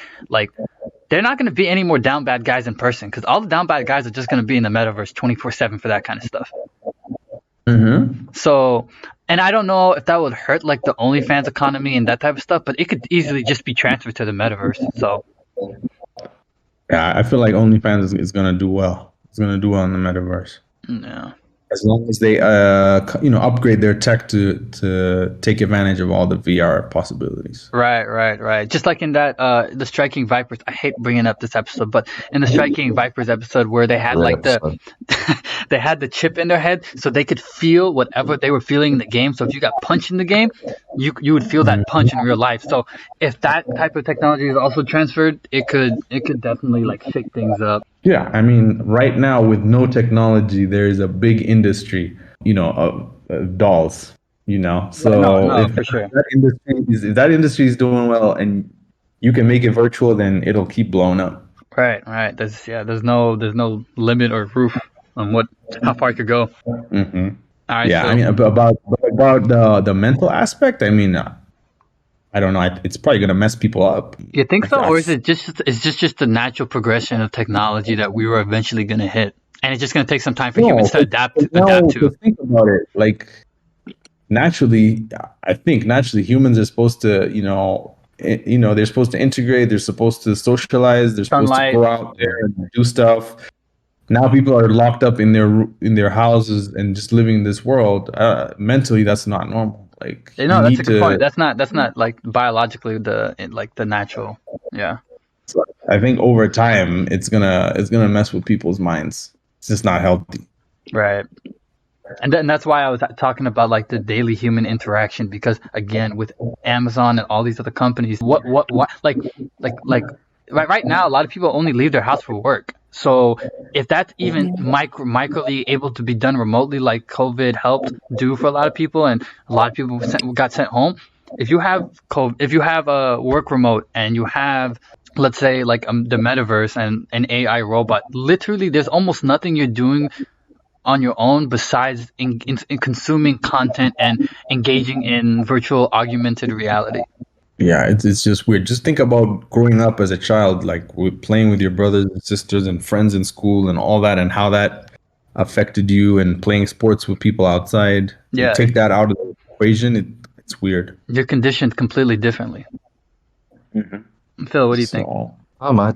they're not going to be any more down bad guys in person because all the down bad guys are just going to be in the metaverse 24/7 for that kind of stuff. Mm-hmm. So, and I don't know if that would hurt like the OnlyFans economy and that type of stuff, but it could easily just be transferred to the metaverse. So, Yeah, I feel like OnlyFans is gonna do well. It's gonna do well in the metaverse yeah. as long as they upgrade their tech to take advantage of all the VR possibilities. Right, right, right. Just like in that the Striking Vipers. I hate bringing up this episode, but in the Striking Vipers episode where they had Great like the episode. they had the chip in their head so they could feel whatever they were feeling in the game. So if you got punched in the game, you would feel that punch in real life. So if that type of technology is also transferred, it could definitely like shake things up. Yeah, I mean, right now with no technology, there is a big industry, of dolls. No, So no, if for sure. that industry is doing well, and you can make it virtual, then it'll keep blowing up. Right, right. There's no limit or roof on how far it could go. Hmm. All right, Yeah, I so mean, about the mental aspect. I mean, I don't know. It's probably gonna mess people up. you think so, I, or is it just the natural progression of technology that we were eventually gonna hit, and it's just gonna take some time for no, humans to adapt to to? think about it, like naturally, I think naturally humans are supposed to, they're supposed to integrate, they're supposed to socialize, they're supposed to Sunlight. go out there and do stuff. Now people are locked up in their houses and just living in this world. Mentally, that's not normal. Like You you know, that's a need good point. to. That's not like biologically the natural. Yeah. I think over time, it's gonna mess with people's minds. It's just not healthy. Right. And then that's why I was talking about like the daily human interaction because again with Amazon and all these other companies, what like right now a lot of people only leave their house for work. So if that's even microly able to be done remotely, like COVID helped do for a lot of people, and a lot of people got sent home. If you have a work remote and you have let's say like the metaverse and an AI robot, literally there's almost nothing you're doing on your own besides in consuming content and engaging in virtual augmented reality. Yeah, it's just weird. Just think about growing up as a child, like playing with your brothers and sisters and friends in school and all that, and how that affected you, and playing sports with people outside. You Yeah, take that out of the equation, it's weird. you're conditioned completely differently. Phil, what do you think? So I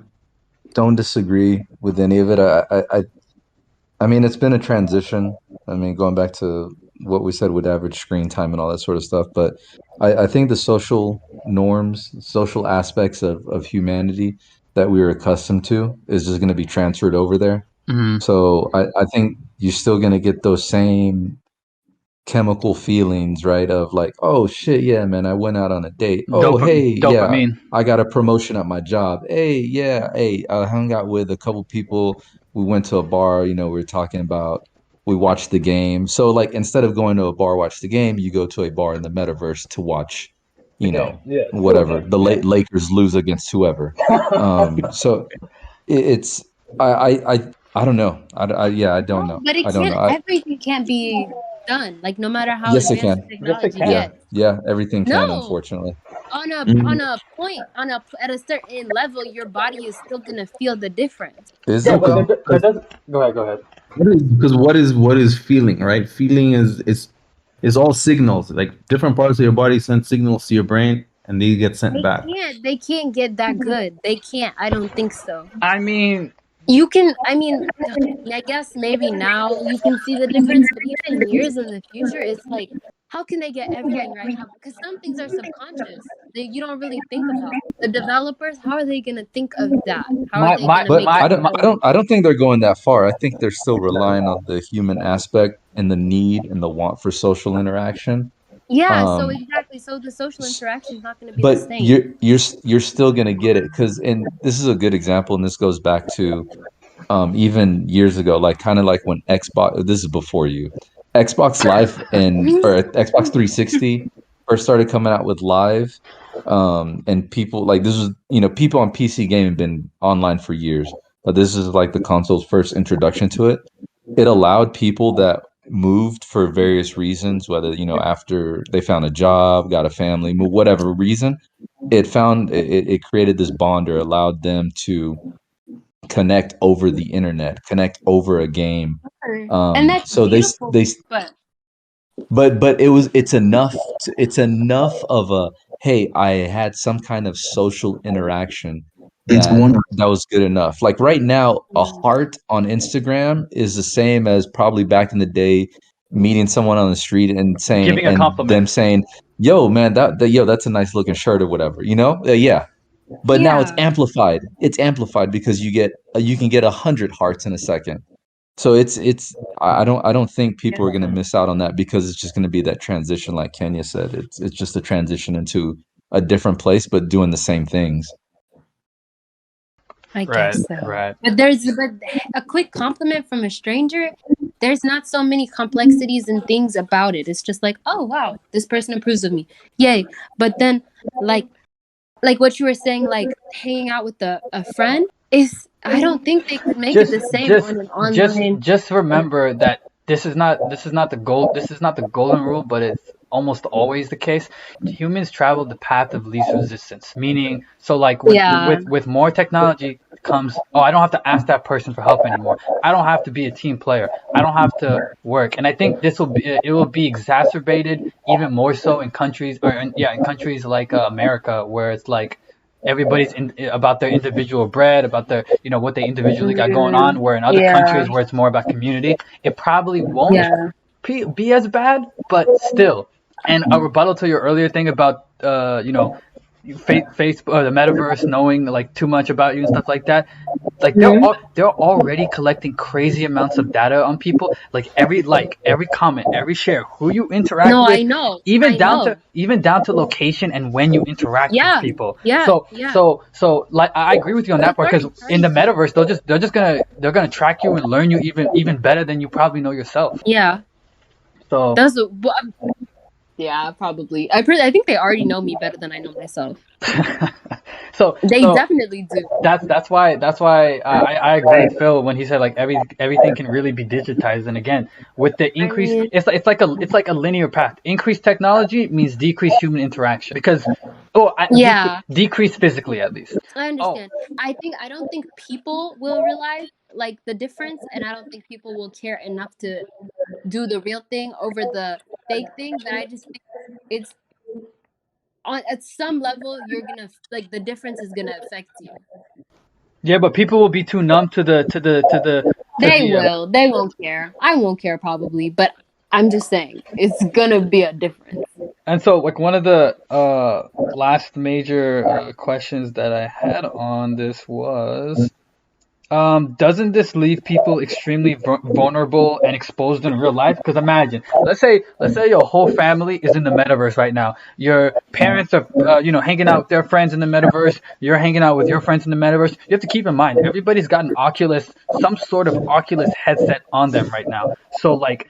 don't disagree with any of it. I mean, it's been a transition. I mean, going back to what we said with average screen time and all that sort of stuff. But I think the social norms, social aspects of humanity that we were accustomed to is just going to be transferred over there. Hmm. So I think you're still going to get those same chemical feelings, right? Of like, oh shit, yeah, man, I went out on a date. Oh, hey, yeah, Dopamine. I got a promotion at my job. Hey, yeah, hey, I hung out with a couple people. We went to a bar, we were talking about, we watched the game. So, like, instead of going to a bar, watch the game, you go to a bar in the metaverse to watch, Okay. Yeah. whatever, the Lakers lose against whoever. So it's, I don't know. Yeah, I don't No, know. but it I don't can't. know. Everything can't be done. Like no matter how Yes, it advanced can. the Yes, it technology can. Yeah, gets. yeah, everything can, No, unfortunately. on a point at a certain level, your body is still gonna feel the difference. Is Yeah, it but though? that does. Go ahead. Go ahead. because what is feeling, right? Feeling is all signals. Like different parts of your body send signals to your brain, and they get sent back. They can't get that good. They can't. I don't think so. I mean, You can, I guess maybe now you can see the difference, but even years in the future, it's like, how can they get everything right? Because some things are subconscious that you don't really think about. The developers, how are they going to think of that? How are my they my going to But make my, it my so? I don't think they're going that far. I think they're still relying on the human aspect and the need and the want for social interaction. Yeah, so Um, exactly. So the social interaction is not going to be the but same. you're still gonna get it because, and this is a good example, and this goes back to even years ago, like kind of like when Xbox, this is before you, Xbox Live or Xbox 360 first started coming out with Live, and people like this was, people on PC gaming been online for years, but this is like the console's first introduction to it. It allowed people that moved for various reasons, whether, after they found a job, got a family, whatever reason, it created this bond or allowed them to connect over the internet, connect over a game. And that's So beautiful, they but but it's enough of a, hey, I had some kind of social interaction It's that one. was good enough. Like right now, a heart on Instagram is the same as probably back in the day meeting someone on the street and Giving a them compliment. saying, yo man, that's a nice looking shirt or whatever, yeah. But now it's yeah. amplified. It's amplified because you can get 100 hearts in a second. So I don't think people are going to miss out on that, because it's just going to be that transition, like Kenya said. It's just a transition into a different place, but doing the same things. I Right, guess so. right. But a quick compliment from a stranger. There's not so many complexities and things about it. It's just like, oh wow, this person approves of me, yay. But then, like what you were saying, like hanging out with a friend is. I don't think they could make it just the same just on an just online. just remember that this is not the golden rule, but it's almost always the case. Humans travel the path of least resistance, meaning, so like Yeah. with more technology comes, oh, I don't have to ask that person for help anymore. I don't have to be a team player. I don't have to work. And I think it will be exacerbated even more so in countries, in countries like America, where it's like everybody's about their individual bread, about their, what they individually got going on. Where in other Yeah. countries where it's more about community, it probably won't Yeah. be as bad, but still. And a rebuttal to your earlier thing about Facebook, the metaverse knowing like too much about you and stuff like that. Like they're already collecting crazy amounts of data on people. Like every like, every comment, every share, who you interact No, with, I know. even I know. down to location and when you interact with Yeah. people. Yeah. So Yeah. like I agree with you on that It's part, because already in the starting to. metaverse they're gonna track you and learn you even better than you probably know yourself. Yeah. So That's yeah, probably. I think they already know me better than I know myself. so They so definitely do. that's why I agree with Phil when he said like everything can really be digitized. And again, with the I increase, mean, it's like a linear path. Increased technology means decreased human interaction, because yeah, decrease physically at least. I Oh, understand. I don't think people will realize like the difference, and I don't think people will care enough to do the real thing over the fake thing. But I just think it's on at some level you're gonna like the difference is gonna affect you. yeah, but people will be too numb to They the will. They won't care. I won't care probably, but I'm just saying it's gonna be a difference. And so, like, one of the last major questions that I had on this was, doesn't this leave people extremely vulnerable and exposed in real life? Because imagine, let's say your whole family is in the metaverse right now. Your parents are, hanging out with their friends in the metaverse. You're hanging out with your friends in the metaverse. You have to keep in mind, everybody's got an Oculus, some sort of Oculus headset on them right now. So, like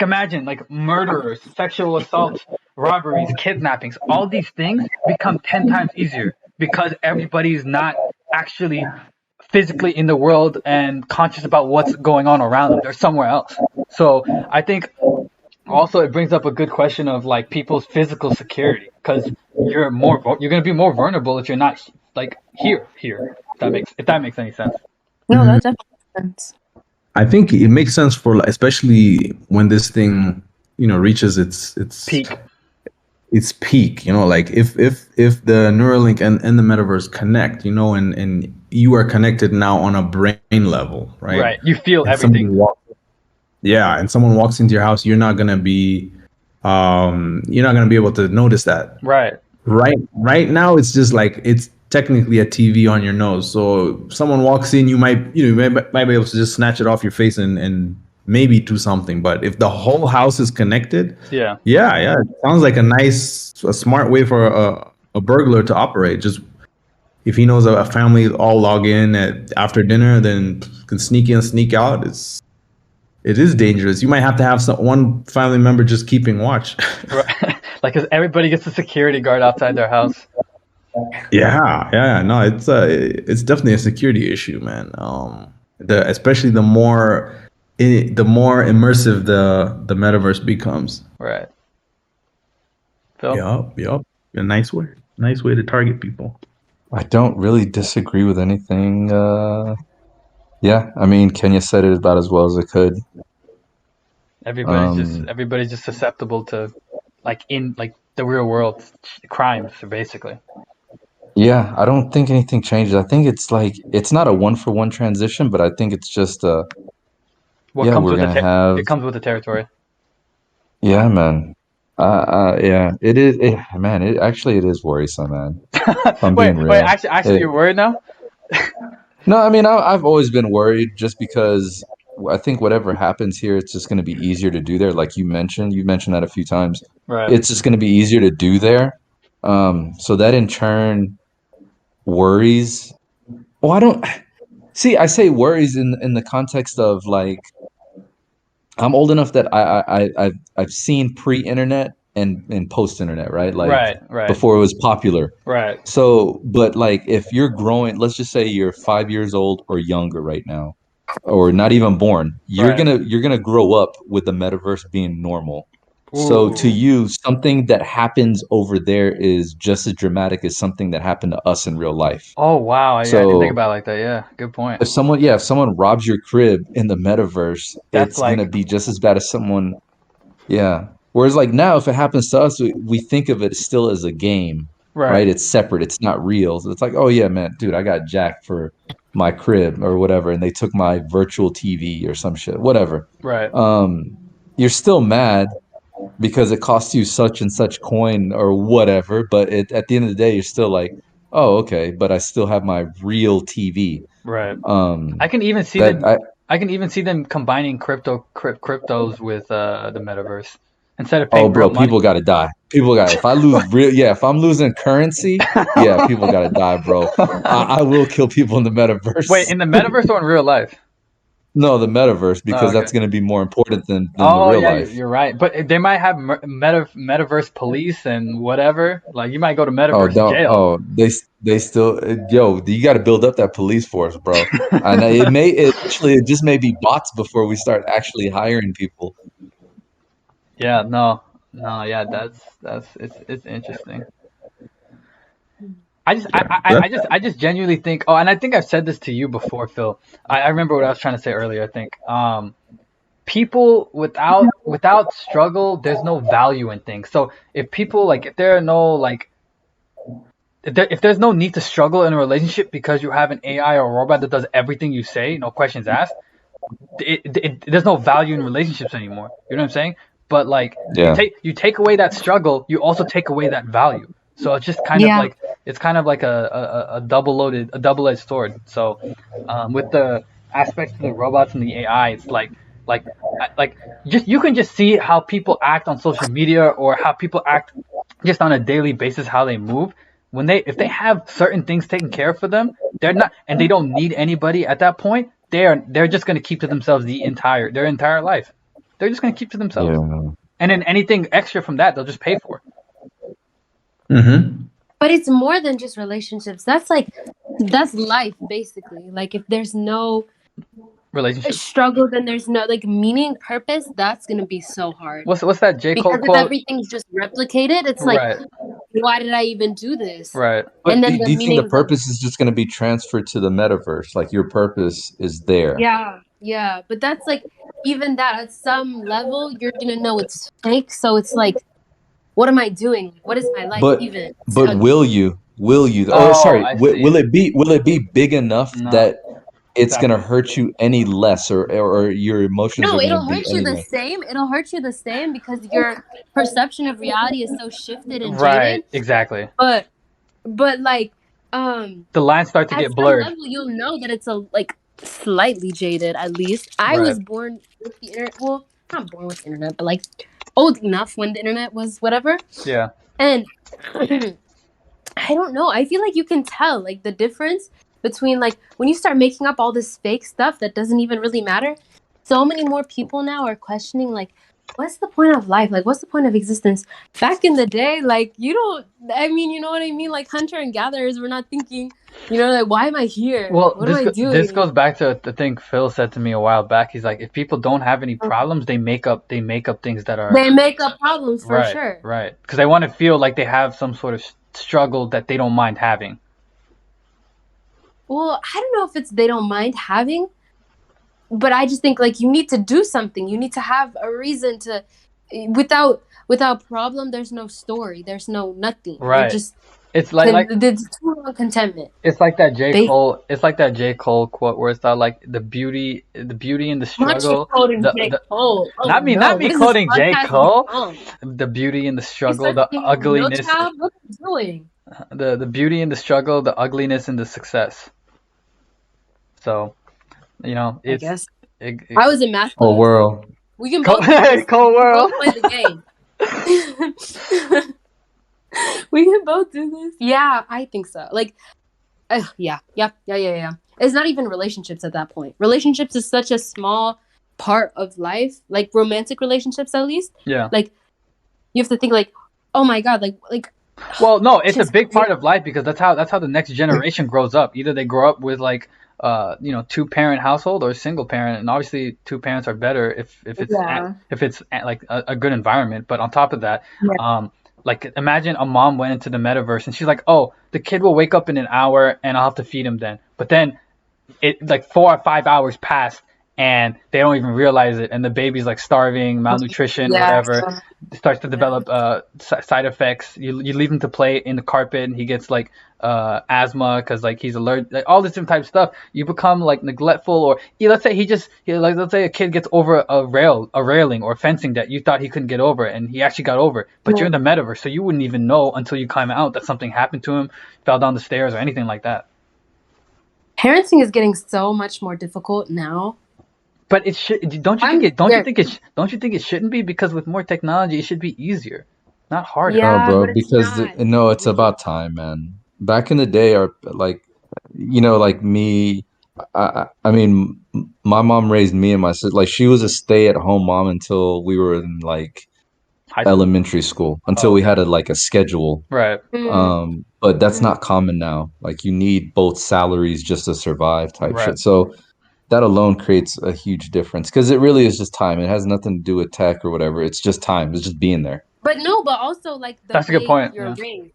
imagine like murderers, sexual assaults, robberies, kidnappings, all these things become 10 times easier because everybody's not actually physically in the world and conscious about what's going on around them. They're somewhere else. So I think also it brings up a good question of like people's physical security, because you're going to be more vulnerable if you're not like here. If that makes any sense. No, that definitely makes sense. I think it makes sense for especially when this thing, reaches Peak. its peak. Like if the Neuralink and the metaverse connect, and you are connected now on a brain level, right? Right. You feel And everything. and someone walks into your house, you're not gonna be able to notice that. Right. Right now, it's just like it's technically a TV on your nose. So if someone walks in, you might be able to just snatch it off your face and maybe do something. But if the whole house is connected, Yeah. yeah, it sounds like a smart way for a burglar to operate. Just if he knows a family all log in after dinner, then can sneak in, sneak out. It is dangerous. You might have to have one family member just keeping watch. Right. Like, 'cause everybody gets a security guard outside their house. Yeah, no, it's definitely a security issue, man. Especially the more immersive the metaverse becomes. Right. Phil? Yup. A nice way to target people. I don't really disagree with anything. Yeah, I mean, Kenya said it about as well as it could. Everybody's just susceptible to, like, in like the real world crimes, basically. Yeah, I don't think anything changes. I think it's like it's not a one for one transition, but I think it's just What yeah, comes we're with gonna have it comes with the territory. yeah, man. Yeah, man. It is worrisome, man. If I'm Wait, being real. actually, you're worried now? No, I mean, I've always been worried just because I think whatever happens here, it's just going to be easier to do there. Like you mentioned that a few times. Right. It's just going to be easier to do there. So that in turn worries. Well, I don't see. I say worries in the context of like I'm old enough that I've seen pre-internet and post-internet, right? Like Right. before it was popular. Right. So, but like if you're growing, let's just say you're 5 years old or younger right now, or not even born, Right. you're gonna grow up with the metaverse being normal. So to Ooh. you, something that happens over there is just as dramatic as something that happened to us in real life. Oh, wow. Yeah, I didn't think So about it like that. Yeah, good point. if someone robs your crib in the metaverse, That's it's gonna like, be just as bad as someone, yeah. Whereas like now, if it happens to us, we think of it still as a game, right. right? It's separate. It's not real. So it's like, oh yeah, man, dude, I got jacked for my crib or whatever, and they took my virtual TV or some shit, whatever. Right. Um, you're still mad because it costs you such and such coin or whatever, but at the end of the day, you're still like, oh, okay, but I still have my real TV. Right. I Um, can even see that them. I can even see them combining cryptos with the metaverse instead of Oh, paying real bro, money. people gotta die. If I'm losing currency, yeah, people gotta die, bro. I will kill people in the Wait, metaverse. in the metaverse or in real life? No, the metaverse, Oh, because okay. that's gonna be more important than the Oh real yeah, life. you're right. But they might have metaverse police and whatever. Like, you might go to Oh, metaverse don't. jail. Oh, they still. Yo, you got to build up that police force, bro. And it just may be bots before we start actually hiring people. Yeah, no, yeah, that's it's interesting. I just genuinely think. Oh, and I think I've said this to you before, Phil. I remember what I was trying to say earlier. I think people without struggle, there's no value in things. So if people like, if there are no like, if there's no need to struggle in a relationship because you have an AI or a robot that does everything you say, no questions asked, there's no value in relationships anymore. You know what I'm saying? But like, Yeah. you take away that struggle, you also take away that value. So it's just kind of Yeah. like, it's kind of like a double-edged sword. So with the aspects of the robots and the AI, it's like like just, you can just see how people act on social media or how people act just on a daily basis, how they move. When if they have certain things taken care of for them, they're not, and they don't need anybody at that point. They're just going to keep to themselves their entire life. They're just going to keep to themselves, Yeah. and then anything extra from that, they'll just pay for. Mm-hmm. But it's more than just relationships. That's life basically. Like if there's no Relationships. struggle, then there's no like meaning, purpose. That's gonna be so hard. What's that J. Cole Because if quote? everything's just replicated, it's like, Right, why did I even do this? right. But And do then the you think the meanings of, purpose is just going to be transferred to the metaverse? Like your purpose is there. yeah. But that's like, even that at some level, you're gonna know it's fake. So it's like, what am I doing? What is my life But even? will you? Will you? Oh, Oh, sorry. I see. Will it be big enough No, that it's gonna exactly. hurt you any less, or your emotions No, are gonna it'll be hurt you any the less? same. It'll hurt you the same because your perception of reality is so shifted and jaded. Right, exactly. But like, The lines start to at get some blurred. level, you'll know that it's a like slightly jaded. At least I Right. was born with the internet. Well, not born with the internet, but like old enough when the internet was whatever. Yeah. And I don't know. I feel like you can tell like the difference between like when you start making up all this fake stuff that doesn't even really matter. So many more people now are questioning like, what's the point of life? Like, what's the point of existence? Back in the day, like you don't. I mean, you know what I mean? Like hunter and gatherers were not thinking, like, why am I here? Well, What am I this doing? goes back to the thing Phil said to me a while back. He's like, if people don't have any problems, they make up things that are They make up problems for right, sure. right, because they want to feel like they have some sort of struggle that they don't mind having. Well, I don't know if it's they don't mind having, but I just think like you need to do something. You need to have a reason to. Without problem, there's no story. There's no nothing. Right. You're just It's like there's too long contentment. it's like that J. Cole. It's like that J. Cole quote where it's that like the beauty in the struggle. Quoting J. Cole. Oh, not me no. quoting J. Cole. On? The beauty in the You struggle, start the singing ugliness. No Child? What are you doing? The beauty in the struggle, the ugliness in the success. So, I guess it, I was in math Oh, class. world. We can Cold, both do this. cold world. We can both play the game. We can both do this. Yeah, I think so. Like, yeah. It's not even relationships at that point. Relationships is such a small part of life, like romantic relationships at least. Yeah. Like, you have to think like, oh my god, like. Well, no, it's a big part of life because that's how the next generation grows up. Either they grow up with like 2-parent household or a single parent, and obviously 2 parents are better if it's like a good environment. But on top of that, like imagine a mom went into the metaverse and she's like, oh, the kid will wake up in an hour and I'll have to feed him then. But then it like 4 or 5 hours pass and they don't even realize it, and the baby's like starving, malnutrition, whatever. Starts to develop side effects. You leave him to play in the carpet and he gets like asthma because like he's allergic, like all this different type of stuff. You become like neglectful, or let's say let's say a kid gets over a railing or fencing that you thought he couldn't get over and he actually got over, but you're in the metaverse, so you wouldn't even know until you climb out that something happened to him, fell down the stairs or anything like that. Parenting is getting so much more difficult now. But it should. Don't you think it shouldn't be? Because with more technology, it should be easier, not harder. Yeah, bro, but it's because not. it's about time, man. Back in the day, like me, I mean, my mom raised me and my sister. Like, she was a stay-at-home mom until we were in like High school. elementary school, until we had a schedule. Right. But that's not common now. Like, you need both salaries just to survive type shit. So that alone creates a huge difference, because it really is just time. It has nothing to do with tech or whatever. It's just time. It's just being there. But also like that's a good point. You're raised.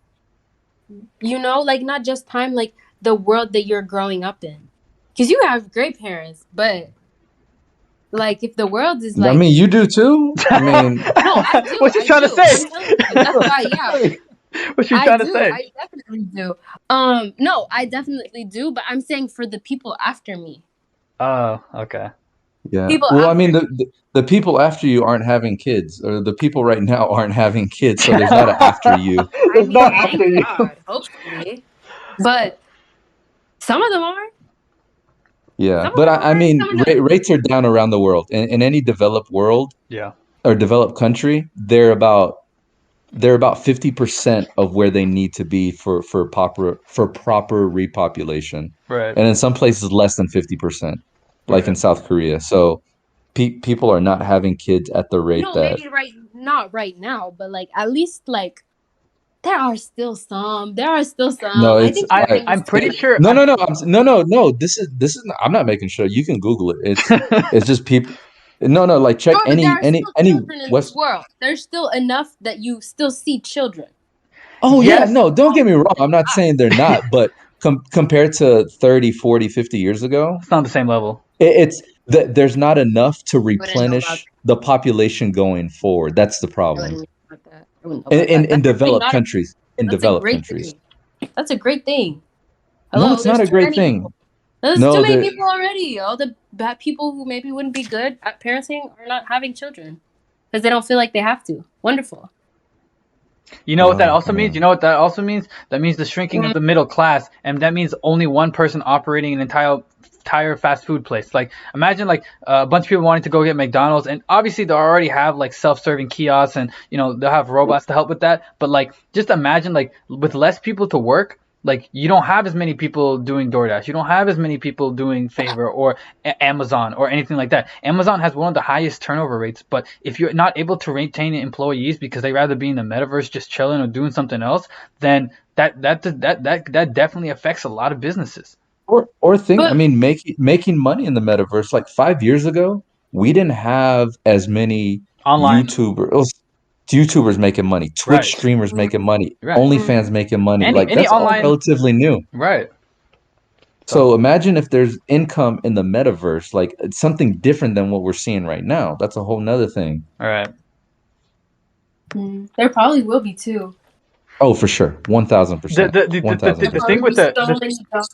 Like not just time, like the world that you're growing up in. Because you have great parents, but like if the world is like, I mean, you do too. I mean, no, I do. What you trying to say? That's why, yeah. What you trying to say? I definitely do. No, I definitely do. But I'm saying for the people after me. Oh, okay. Yeah. Well, I mean, the people after you aren't having kids, or the people right now aren't having kids, so there's not an after you. There's no after you. God, hopefully. But some of them are. Yeah, but I mean, rates are down around the world. In any developed world, or developed country, they're about 50% of where they need to be for proper repopulation. Right. And in some places, less than 50%, like in South Korea. So people are not having kids at the rate that. Maybe not right now, but like at least like there are still some. No, I'm pretty sure. No. This is. I'm not making sure. You can Google it. It's just people. No. Like, check any West world. There's still enough that you still see children. Oh yeah, no. Don't get me wrong. I'm not saying they're not, but compared to 30, 40, 50 years ago, it's not the same level. It's that there's not enough to replenish the population going forward. That's the problem. In developed countries. That's a great thing. Hello, no, it's not a great thing. There's too many people already. All the bad people who maybe wouldn't be good at parenting are not having children because they don't feel like they have to. Wonderful. You know what that also means? That means the shrinking of the middle class, and that means only one person operating an entire entire fast food place. Like imagine like a bunch of people wanting to go get McDonald's, and obviously they already have like self-serving kiosks, and they'll have robots to help with that. But like just imagine like with less people to work. Like you don't have as many people doing DoorDash. You don't have as many people doing Favor or Amazon or anything like that. Amazon has one of the highest turnover rates, but if you're not able to retain employees because they rather be in the metaverse just chilling or doing something else, then that definitely affects a lot of businesses. Or think, I But mean, making money in the metaverse. Like 5 years ago, we didn't have as many Online, YouTubers making money, Twitch right, streamers making money, right. OnlyFans making money. Like Any that's all online, relatively new. right. So, So imagine if there's income in the metaverse, like it's something different than what we're seeing right now. That's a whole nother thing. all right. there probably will be too. Oh, for sure. 1000%. The 1000%. thing with Probably so many jobs.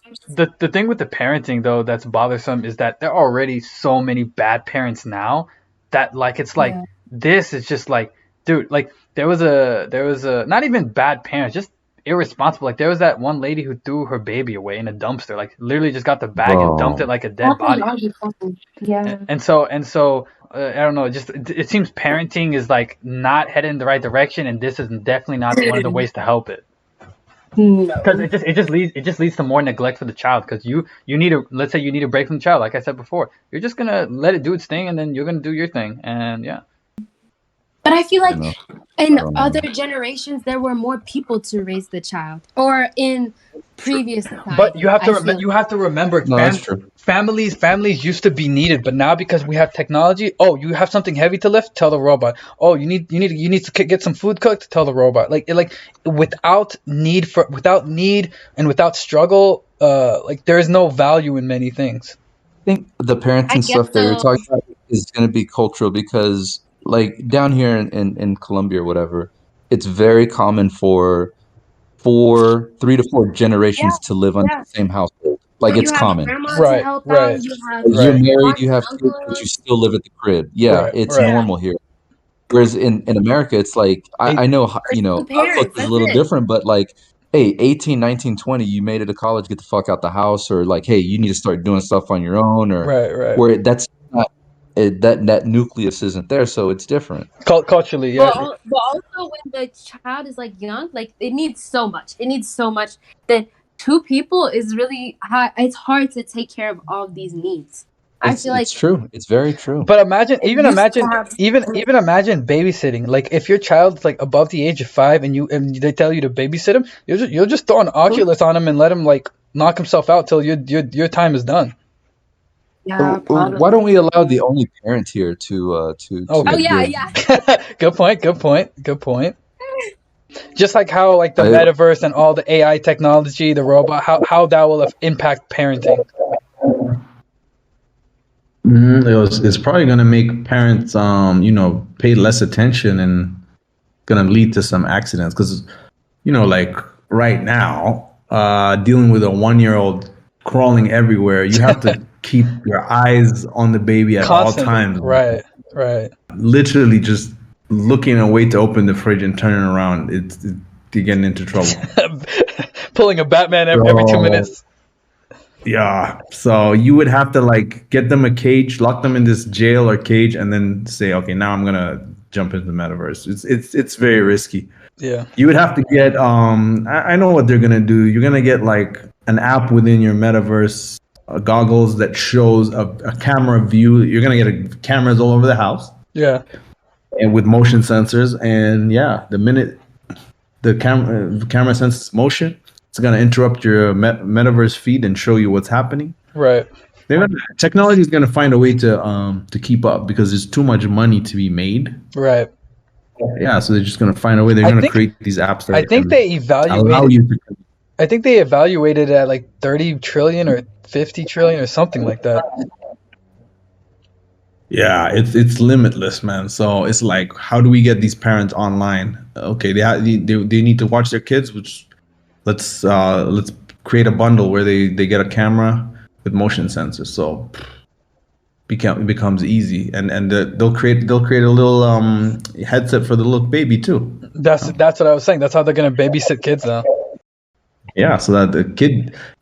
the thing with the parenting though that's bothersome is that there are already so many bad parents now that like it's like Yeah. this is just like, dude, like there was a not even bad parents, just irresponsible. Like there was that one lady who threw her baby away in a dumpster, like literally just got the bag and dumped it Bro. like a dead body. Yeah. And so I don't know, just it seems parenting is like not headed in the right direction, and this is definitely not one of the ways to help it. Because No. it just leads to more neglect for the child. Because you need to, let's say you need a break from the child, like I said before, you're just gonna let it do its thing, and then you're gonna do your thing, and yeah. But I feel I like know. in don't know. other generations there were more people to raise the child, or in previous society. But you have I to feel you have to remember, No, that's true. families used to be needed, but now because we have technology, oh, you have something heavy to lift, tell the robot. Oh, you need to get some food cooked, tell the robot. Like without need and without struggle, like there is no value in many things. I think the I parenting guess stuff that you're so. talking about is going to be cultural because, like, down here in Colombia or whatever, it's very common for 3 to 4 Yeah, generations to live under yeah. the same household. Like, it's You have common. grandma to Right, help out. right, You have Like, you're right, married, you have aunts, kids, but you uncles. still live at the crib. Yeah, right, it's right. Yeah, normal here. Whereas in America, it's like, It, I know, or you know, two our culture parents. is a That's little it. different, but like, hey, 18, 19, 20, you made it to college, get the fuck out the house, or like, hey, you need to start doing stuff on your own, or right. where that's not, that nucleus isn't there, so it's different. Culturally, yeah. But also when the child is like young, like it needs so much. It needs so much that 2 people is really hard. It's hard to take care of all of these needs. I It's feel like it's true. It's very true. But imagine, it even used to imagine, have. even imagine babysitting. Like if your child's like above the age of 5 and they tell you to babysit him, you'll just throw an Oculus on him and let him like knock himself out till your time is done. Yeah, Why probably. don't we allow the only parent here to Oh, Oh yeah, give? yeah. good point. Just like how like the I, metaverse and all the AI technology, the robot, how that will impact parenting. It's probably gonna make parents, pay less attention and gonna lead to some accidents. Because, like right now, dealing with a 1-year-old crawling everywhere, you have to keep your eyes on the baby at all Constantly. times. Right. Literally, just looking away to open the fridge and turning around, you're getting into trouble. Pulling a Batman every 2 minutes. Yeah, so you would have to like get them a cage, lock them in this jail or cage, and then say, okay, now I'm gonna jump into the metaverse. It's very risky. Yeah. You would have to get I know what they're gonna do. You're gonna get like an app within your metaverse goggles that shows a camera view. You're gonna get cameras all over the house. Yeah. And with motion sensors, and yeah, the minute the camera senses motion, it's gonna interrupt your metaverse feed and show you what's happening. Right. Technology is gonna find a way to keep up because there's too much money to be made. Right. Yeah, so they're just gonna find a way. They're gonna create these apps that I think they allow you to. I think they evaluated at like 30 trillion or 50 trillion or something like that. Yeah, it's limitless, man. So it's like, how do we get these parents online? Okay, they need to watch their kids, which let's create a bundle where they get a camera with motion sensors. So it becomes easy, and they'll create a little headset for the little baby too. That's what I was saying. That's how they're gonna babysit kids now. Yeah, so that the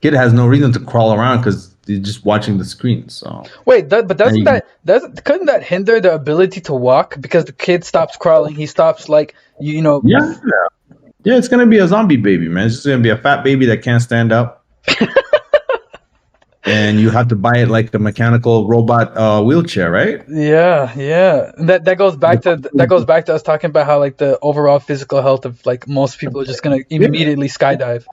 kid has no reason to crawl around because they're just watching the screen. So Wait, but and couldn't that hinder the ability to walk because the kid stops crawling, he stops like yeah, yeah, it's gonna be a zombie baby, man. It's just gonna be a fat baby that can't stand up, and you have to buy it like a mechanical robot wheelchair, right? Yeah. That goes back to us talking about how like the overall physical health of like most people are just gonna immediately skydive.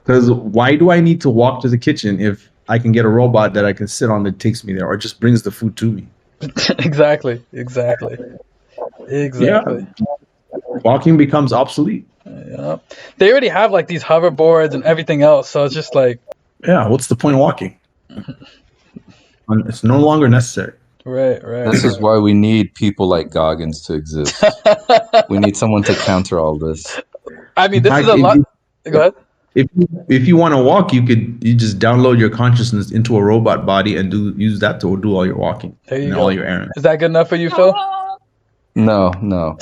Because why do I need to walk to the kitchen if I can get a robot that I can sit on that takes me there or just brings the food to me? Exactly. Yeah, walking becomes obsolete. Yeah. They already have like these hoverboards and everything else, so it's just like Yeah, what's the point of walking? It's no longer necessary. right. This is why we need people like Goggins to exist. We need someone to counter all this. I mean, In this fact, is a lot. Go ahead. If you want to walk, you just download your consciousness into a robot body and use that to do all your walking There you and go. all your errands. Is that good enough for you, Phil? No.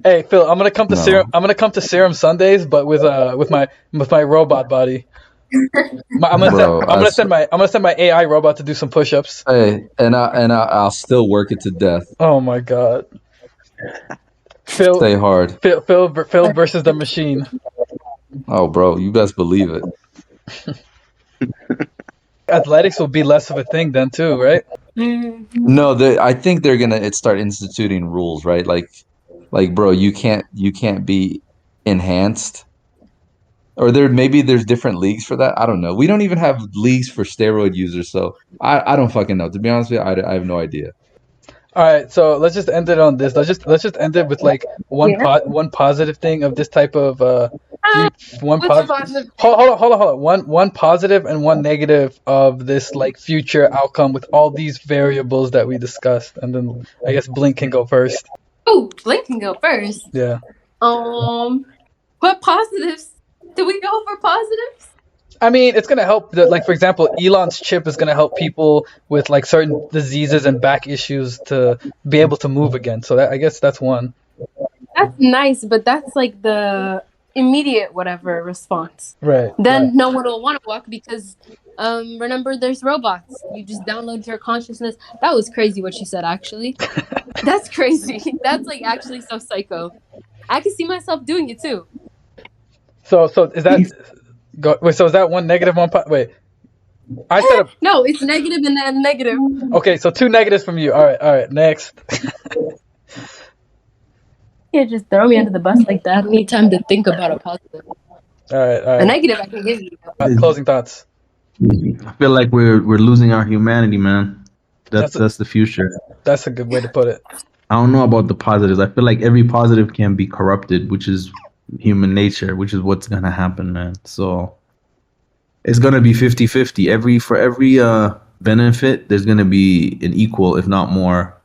Hey, Phil, I'm gonna come to No. Serum. I'm gonna come to Serum Sundays, but with my robot body. I'm gonna send my AI robot to do some push-ups. Hey, and I'll still work it to death. Oh my god. Phil Stay hard. Phil versus the machine. Oh, bro, you best believe it. Athletics will be less of a thing then too, right? No, I think they're gonna start instituting rules, right? Like, bro, you can't be enhanced, or there's different leagues for that. I don't know. We don't even have leagues for steroid users, so I don't fucking know. To be honest with you, I have no idea. All right, so let's just end it on this. Let's just end it with like one positive thing of this type of one positive. Hold on. One positive and one negative of this like future outcome with all these variables that we discussed, and then I guess Blink can go first. Oh, Blink can go first. Yeah. What positives? Do we go for positives? I mean, it's gonna help. Like for example, Elon's chip is gonna help people with like certain diseases and back issues to be able to move again. So I guess that's one. That's nice, but that's like the immediate whatever response. Right. Then no one will want to walk because remember there's robots. You just download your consciousness. That was crazy what you said actually. That's crazy. That's like actually so psycho. I can see myself doing it too. So is that so is that one negative, one wait? I said no, it's negative and then negative. Okay, so two negatives from you. All right, next. You can't just throw me under the bus like that. I need time to think about a positive. All right. A negative I can give you. Closing thoughts. I feel like we're losing our humanity, man. That's the future. That's a good way to put it. I don't know about the positives. I feel like every positive can be corrupted, which is human nature, which is what's gonna happen, man. So it's gonna be 50-50. For every benefit, there's gonna be an equal, if not more,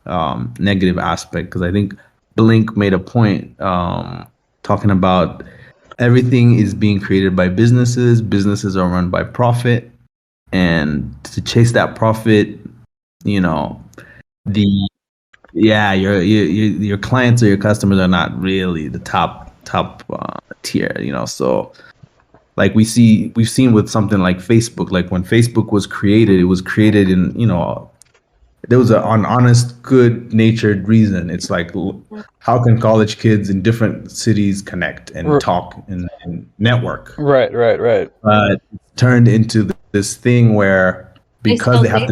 negative aspect. Because I think Blink made a point talking about everything is being created by businesses. Businesses are run by profit, and to chase that profit, your clients or your customers are not really the top tier. So like we've seen with something like Facebook. Like when Facebook was created, it was created in there was an honest, good-natured reason. It's like, how can college kids in different cities connect and talk and network? Right. But it turned into this thing where because they have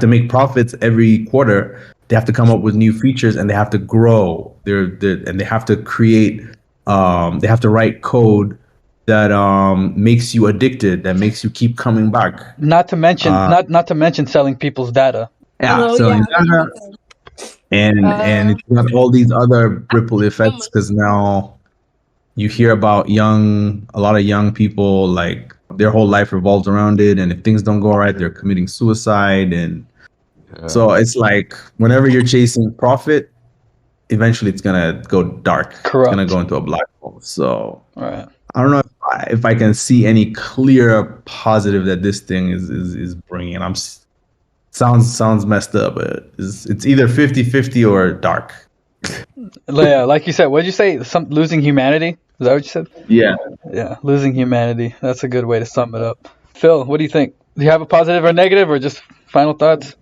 to make profits every quarter, they have to come up with new features and they have to grow. And they have to create. They have to write code that makes you addicted, that makes you keep coming back. Not to mention, not to mention selling people's data. Yeah, selling data, and it's got all these other ripple effects because now you hear about a lot of young people, like their whole life revolves around it, and if things don't go right, they're committing suicide, and so it's like whenever you're chasing profit, eventually it's gonna go dark. Corrupt. It's gonna go into a black hole. So right. I don't know if I can see any clear positive that this thing is bringing. Sounds messed up, but it's either 50-50 or dark. Yeah, like you said, what did you say? Losing humanity? Is that what you said? Yeah, losing humanity. That's a good way to sum it up. Phil, what do you think? Do you have a positive or negative, or just final thoughts?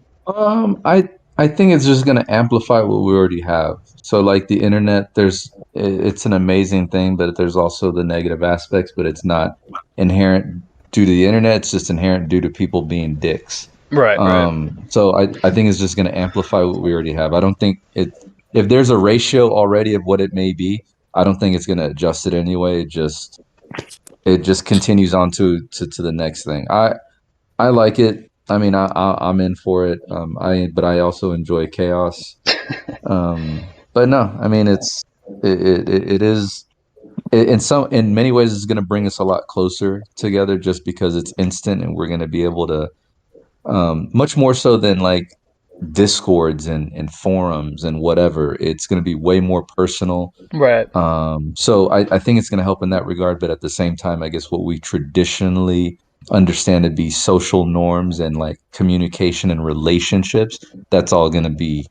I think it's just going to amplify what we already have. So like the internet, it's an amazing thing, but there's also the negative aspects, but it's not inherent due to the internet. It's just inherent due to people being dicks. Right, right, So I think it's just going to amplify what we already have. I don't think if there's a ratio already of what it may be, I don't think it's going to adjust it anyway. It just continues on to the next thing. I like it. I mean, I'm in for it. But I also enjoy chaos. But no, I mean, it is in many ways it's going to bring us a lot closer together just because it's instant and we're going to be able to much more so than like discords and forums and whatever. It's going to be way more personal. right. So I think it's going to help in that regard, but at the same time, I guess what we traditionally understand to be social norms and like communication and relationships, that's all going to be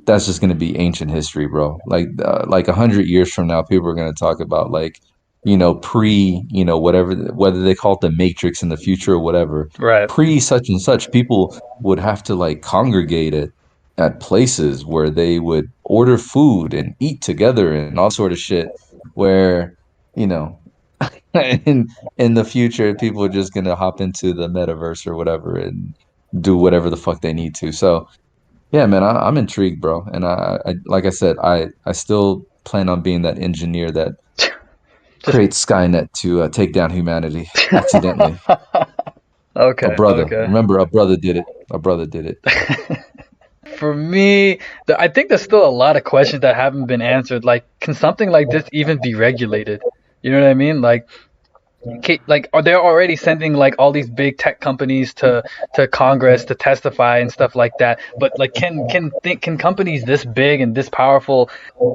that's just going to be ancient history, bro. Like 100 years from now, people are going to talk about like whatever, whether they call it the Matrix in the future or whatever, Right. pre such and such. People would have to like congregate at places where they would order food and eat together and all sort of shit. Where you know, in the future, people are just gonna hop into the metaverse or whatever and do whatever the fuck they need to. So yeah, man, I'm intrigued, bro. And I like I said, I still plan on being that engineer that Just creates Skynet to take down humanity accidentally. A okay, brother, okay. remember, a brother did it. A brother did it. For me, I think there's still a lot of questions that haven't been answered. Like, can something like this even be regulated? You know what I mean? Like are they already sending like all these big tech companies to Congress to testify and stuff like that? But like, can companies this big and this powerful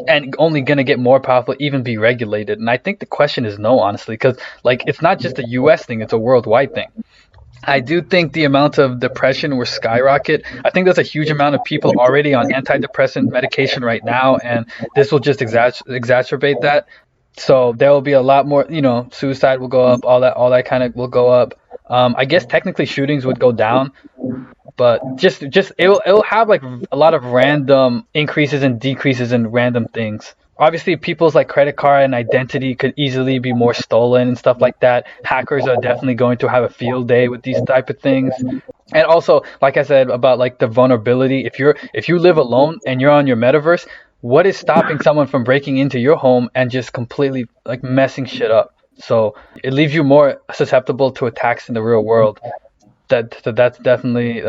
and only gonna get more powerful even be regulated? And I think the question is no, honestly, because like it's not just a U.S. thing; it's a worldwide thing. I do think the amount of depression will skyrocket. I think there's a huge amount of people already on antidepressant medication right now, and this will just exacerbate that. So there will be a lot more, suicide will go up, all that kind of will go up. I guess technically shootings would go down, but just it'll have like a lot of random increases and decreases in random things. Obviously, people's like credit card and identity could easily be more stolen and stuff like that. Hackers are definitely going to have a field day with these type of things. And also, like I said about like the vulnerability, if you live alone and you're on your metaverse, what is stopping someone from breaking into your home and just completely like messing shit up? So it leaves you more susceptible to attacks in the real world. That's definitely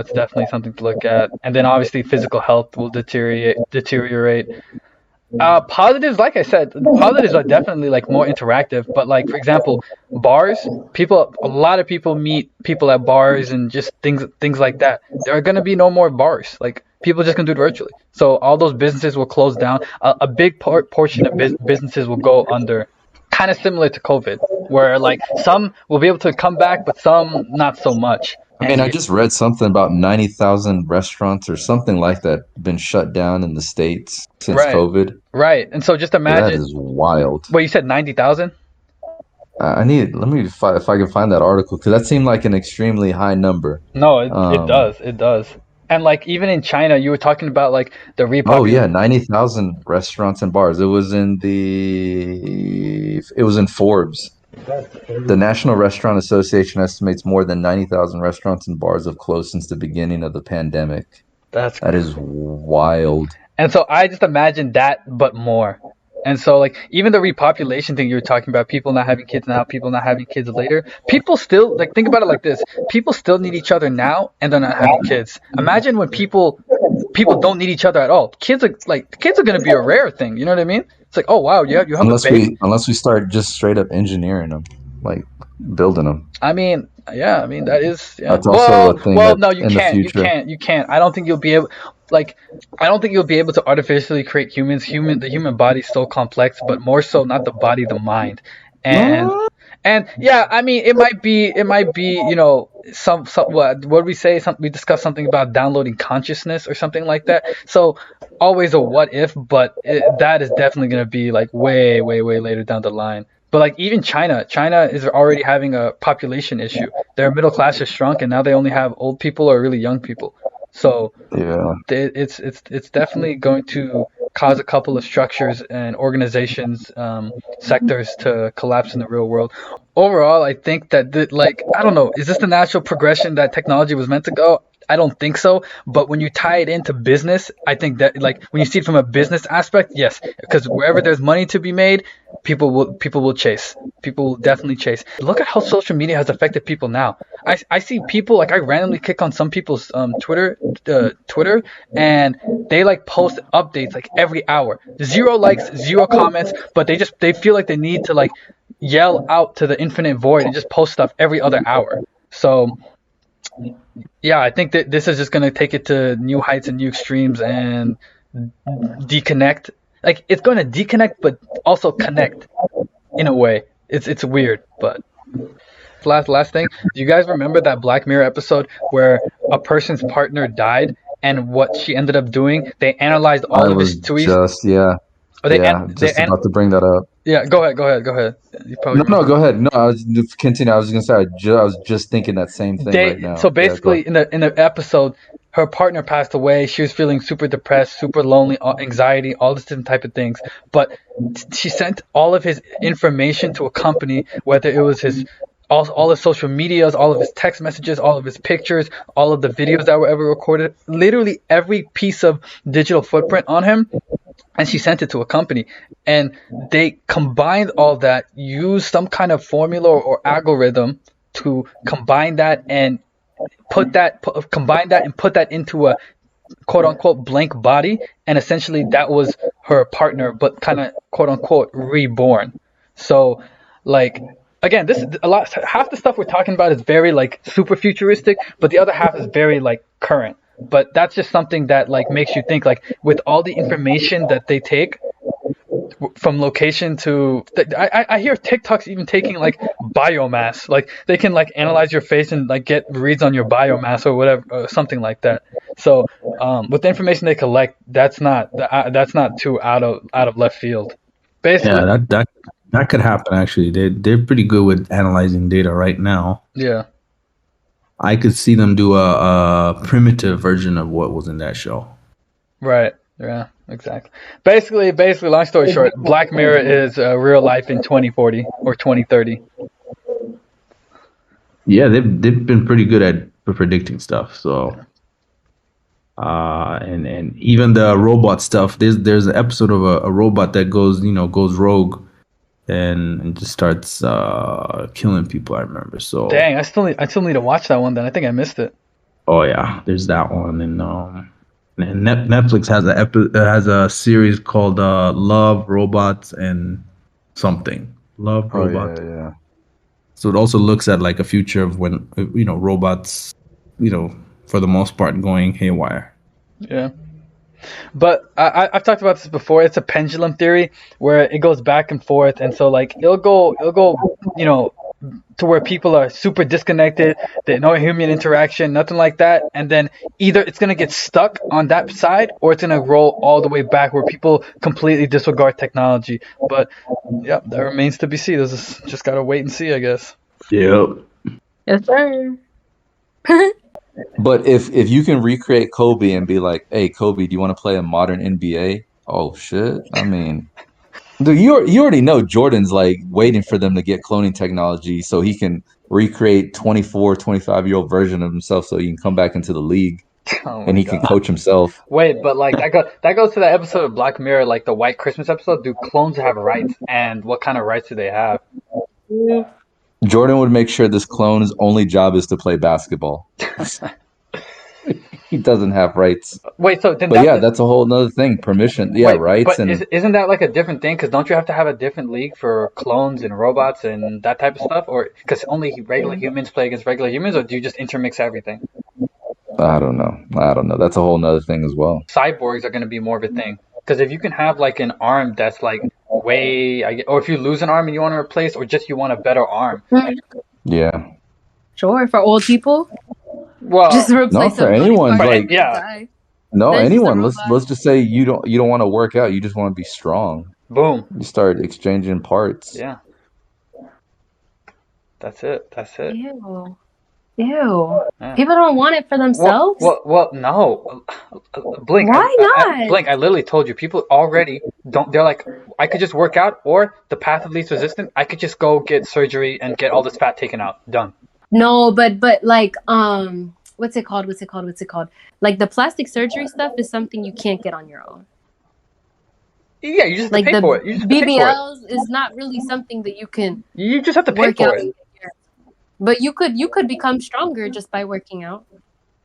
something to look at. And then obviously physical health will deteriorate. Positives, like I said, positives are definitely like more interactive. But like for example, bars, a lot of people meet people at bars and just things like that. There are gonna be no more bars. Like people just gonna do it virtually. So all those businesses will close down. A big portion of businesses will go under. Kind of similar to COVID, where like some will be able to come back, but some not so much. I mean, And I just read something about 90,000 restaurants or something like that been shut down in the States since right, COVID. right. And so just That imagine. is wild. Well, you said 90,000. Let me if I can find that article because that seemed like an extremely high number. No, it Um, does. It does. And like even in China, you were talking about like the oh yeah, repopulation. 90,000 restaurants and bars. It was in Forbes. The National Restaurant Association estimates more than 90,000 restaurants and bars have closed since the beginning of the pandemic. That's That is wild. And so I just imagine that, but more. And so like even the repopulation thing you were talking about, people not having kids now, people not having kids later. People still like think about it like this: people still need each other now, and they're not having kids. Imagine when people don't need each other at all. Kids are gonna be a rare thing. You know what I mean? It's like, oh wow, you have a baby. Unless we start just straight up engineering them, like building them. I mean, yeah, I mean that is, yeah. That's also a thing Well, that no, you in the can't, future. you can't. I don't think you'll be able, like, I don't think you'll be able to artificially create humans. The human body is so complex, but more so not the body, the mind, and yeah, I mean, it might be, some what did we say? We discussed something about downloading consciousness or something like that. So always a what if, but that is definitely gonna be like way, way, way later down the line. But like even China is already having a population issue. Their middle class has shrunk, and now they only have old people or really young people. So Yeah. it's definitely going to cause a couple of structures and organizations, sectors to collapse in the real world. Overall, I think that I don't know, is this the natural progression that technology was meant to go? I don't think so. But when you tie it into business, I think that like when you see it from a business aspect, yes, because wherever there's money to be made, people will chase. People will definitely chase. Look at how social media has affected people now. I see people like I randomly click on some people's Twitter, and they like post updates like every hour. 0 likes, 0 comments, but they feel like they need to like yell out to the infinite void and just post stuff every other hour. So yeah, I think that this is just gonna take it to new heights and new extremes and deconnect. Like it's going to deconnect, but also connect in a way. It's weird, but last thing. Do you guys remember that Black Mirror episode where a person's partner died and what she ended up doing? They analyzed all I of was his tweets. just just about to bring that up. Yeah, go ahead. You probably No, remember. go ahead. No, I was continue. I was gonna say I was just thinking that same thing right So now. Yeah, go basically ahead. in the episode, her partner passed away. She was feeling super depressed, super lonely, anxiety, all this different type of things. But she sent all of his information to a company, whether it was his all his social medias, all of his text messages, all of his pictures, all of the videos that were ever recorded, literally every piece of digital footprint on him, and she sent it to a company, and they combined all that, used some kind of formula or algorithm to combine that and combine that and put that into a quote unquote blank body, and essentially that was her partner, but kind of quote unquote reborn. So like again, this a lot half the stuff we're talking about is very like super futuristic, but the other half is very like current. But that's just something that like makes you think, like with all the information that they take from location to I hear TikTok's even taking like biomass, like they can like analyze your face and like get reads on your biomass or whatever, or something like that. So with the information they collect, that's not too out of left field. Basically, Yeah, that could happen. Actually, they're pretty good with analyzing data right now. yeah. I could see them do a primitive version of what was in that show. Right. Yeah, exactly. Basically, long story short, Black Mirror is real life in 2040 or 2030. Yeah, they've been pretty good at predicting stuff. So, and even the robot stuff. There's an episode of a robot that goes rogue and just starts killing people. I remember. So, Dang, I still need to watch that one then. I think I missed it. oh yeah, there's that one, and Netflix has a series called Love, Robots, and something. Love, Oh Robot. yeah. So it also looks at like a future of when robots, for the most part, going haywire. Yeah. But I've talked about this before. It's a pendulum theory where it goes back and forth, and so like it'll go, to where people are super disconnected, they no human interaction, nothing like that, and then either it's gonna get stuck on that side, or it's gonna roll all the way back where people completely disregard technology. But yeah, that remains to be seen. Just gotta wait and see, I guess. Yep. Yes, sir. But if you can recreate Kobe and be like, "Hey, Kobe, do you want to play a modern NBA?" Oh shit! I mean, dude, you already know Jordan's like waiting for them to get cloning technology so he can recreate 24, 25-year-old version of himself so he can come back into the league Oh and my he can god. coach himself. Wait, but like that goes to that episode of Black Mirror, like the White Christmas episode. Do clones have rights, and what kind of rights do they have? Jordan would make sure this clone's only job is to play basketball. He doesn't have rights. Wait, so then But yeah, that's a whole nother thing. Permission. Yeah, wait, rights but and isn't that like a different thing? Because don't you have to have a different league for clones and robots and that type of stuff? Or because only regular humans play against regular humans, or do you just intermix everything? I don't know. That's a whole nother thing as well. Cyborgs are going to be more of a thing. Because if you can have like an arm that's like or if you lose an arm and you want to replace, or just you want a better arm. Yeah. Sure, for old people, Well, just replace for a body anyone, part like- and Yeah. die. No, That's just a anyone. robot. Let's just say you don't want to work out. You just want to be strong. boom. You start exchanging parts. Yeah. That's it. That's it. Ew. Ew. Yeah. People don't want it for themselves? Well, no. Blink. Why not? Blink. I literally told you. People already don't. They're like, I could just work out, or the path of least resistance. I could just go get surgery and get all this fat taken out. Done. No, but like what's it called? Like the plastic surgery stuff is something you can't get on your own. Yeah, you just have Like to pay the for it. You just have to pay for it. BBLs is not really something that you can You just have to pay work for out. it. But you could become stronger just by working out.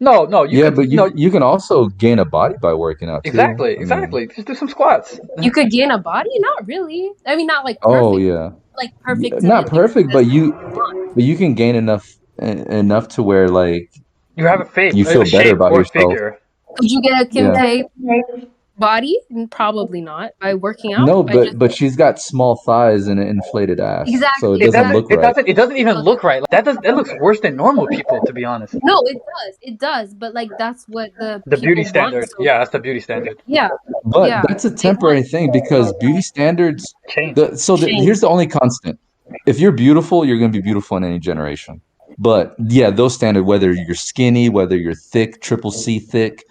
No. You can also gain a body by working out too. Exactly. I mean, Just do some squats. You could gain a body? Not really. I mean, not like perfect. oh yeah, Like perfect. not to perfect, but you can gain enough to where like You have a shape, you feel better shape about or yourself. figure. Could you get a Kim Yeah. K body? Probably not. By working out? No, By but just- she's got small thighs and an inflated ass, so Exactly. it doesn't look right. It doesn't even look right. That looks worse than normal people, to be honest. No, it does. But like that's what the beauty people want, standard. so- Yeah, that's the beauty standard. Yeah. But Yeah. that's a temporary thing because beauty standards. Change. Here's the only constant: if you're beautiful, you're going to be beautiful in any generation. But yeah, those standards, whether you're skinny, whether you're thick, triple C thick,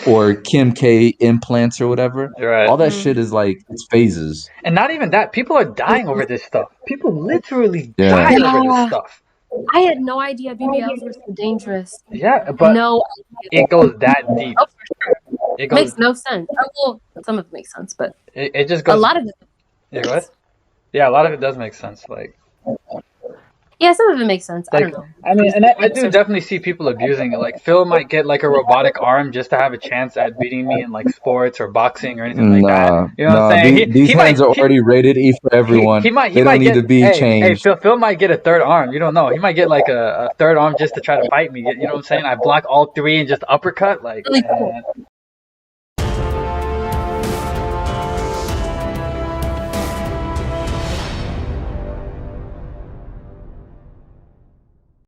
or Kim K implants or whatever, You're right. all that shit is like it's phases. And not even that. People are dying over this stuff. People literally Yeah. die over this Yeah. stuff. I had no idea BBLs were so dangerous. Yeah, but No idea. it goes that deep. Oh, for sure. It It goes. makes no sense. Well, some of it makes sense, but It just a goes. lot of it. Yeah, go ahead. Yeah, a lot of it does make sense. Like. Yeah, some of it makes sense. I don't know. I mean, and I do definitely see people abusing it. Like Phil might get like a robotic arm just to have a chance at beating me in like sports or boxing or anything like that. You know what I'm saying? These hands are already rated E for everyone. He might they don't need get, to be changed. Hey, Phil might get a third arm. You don't know. He might get like a third arm just to try to fight me. You know what I'm saying? I block all three and just uppercut. Like, Really cool.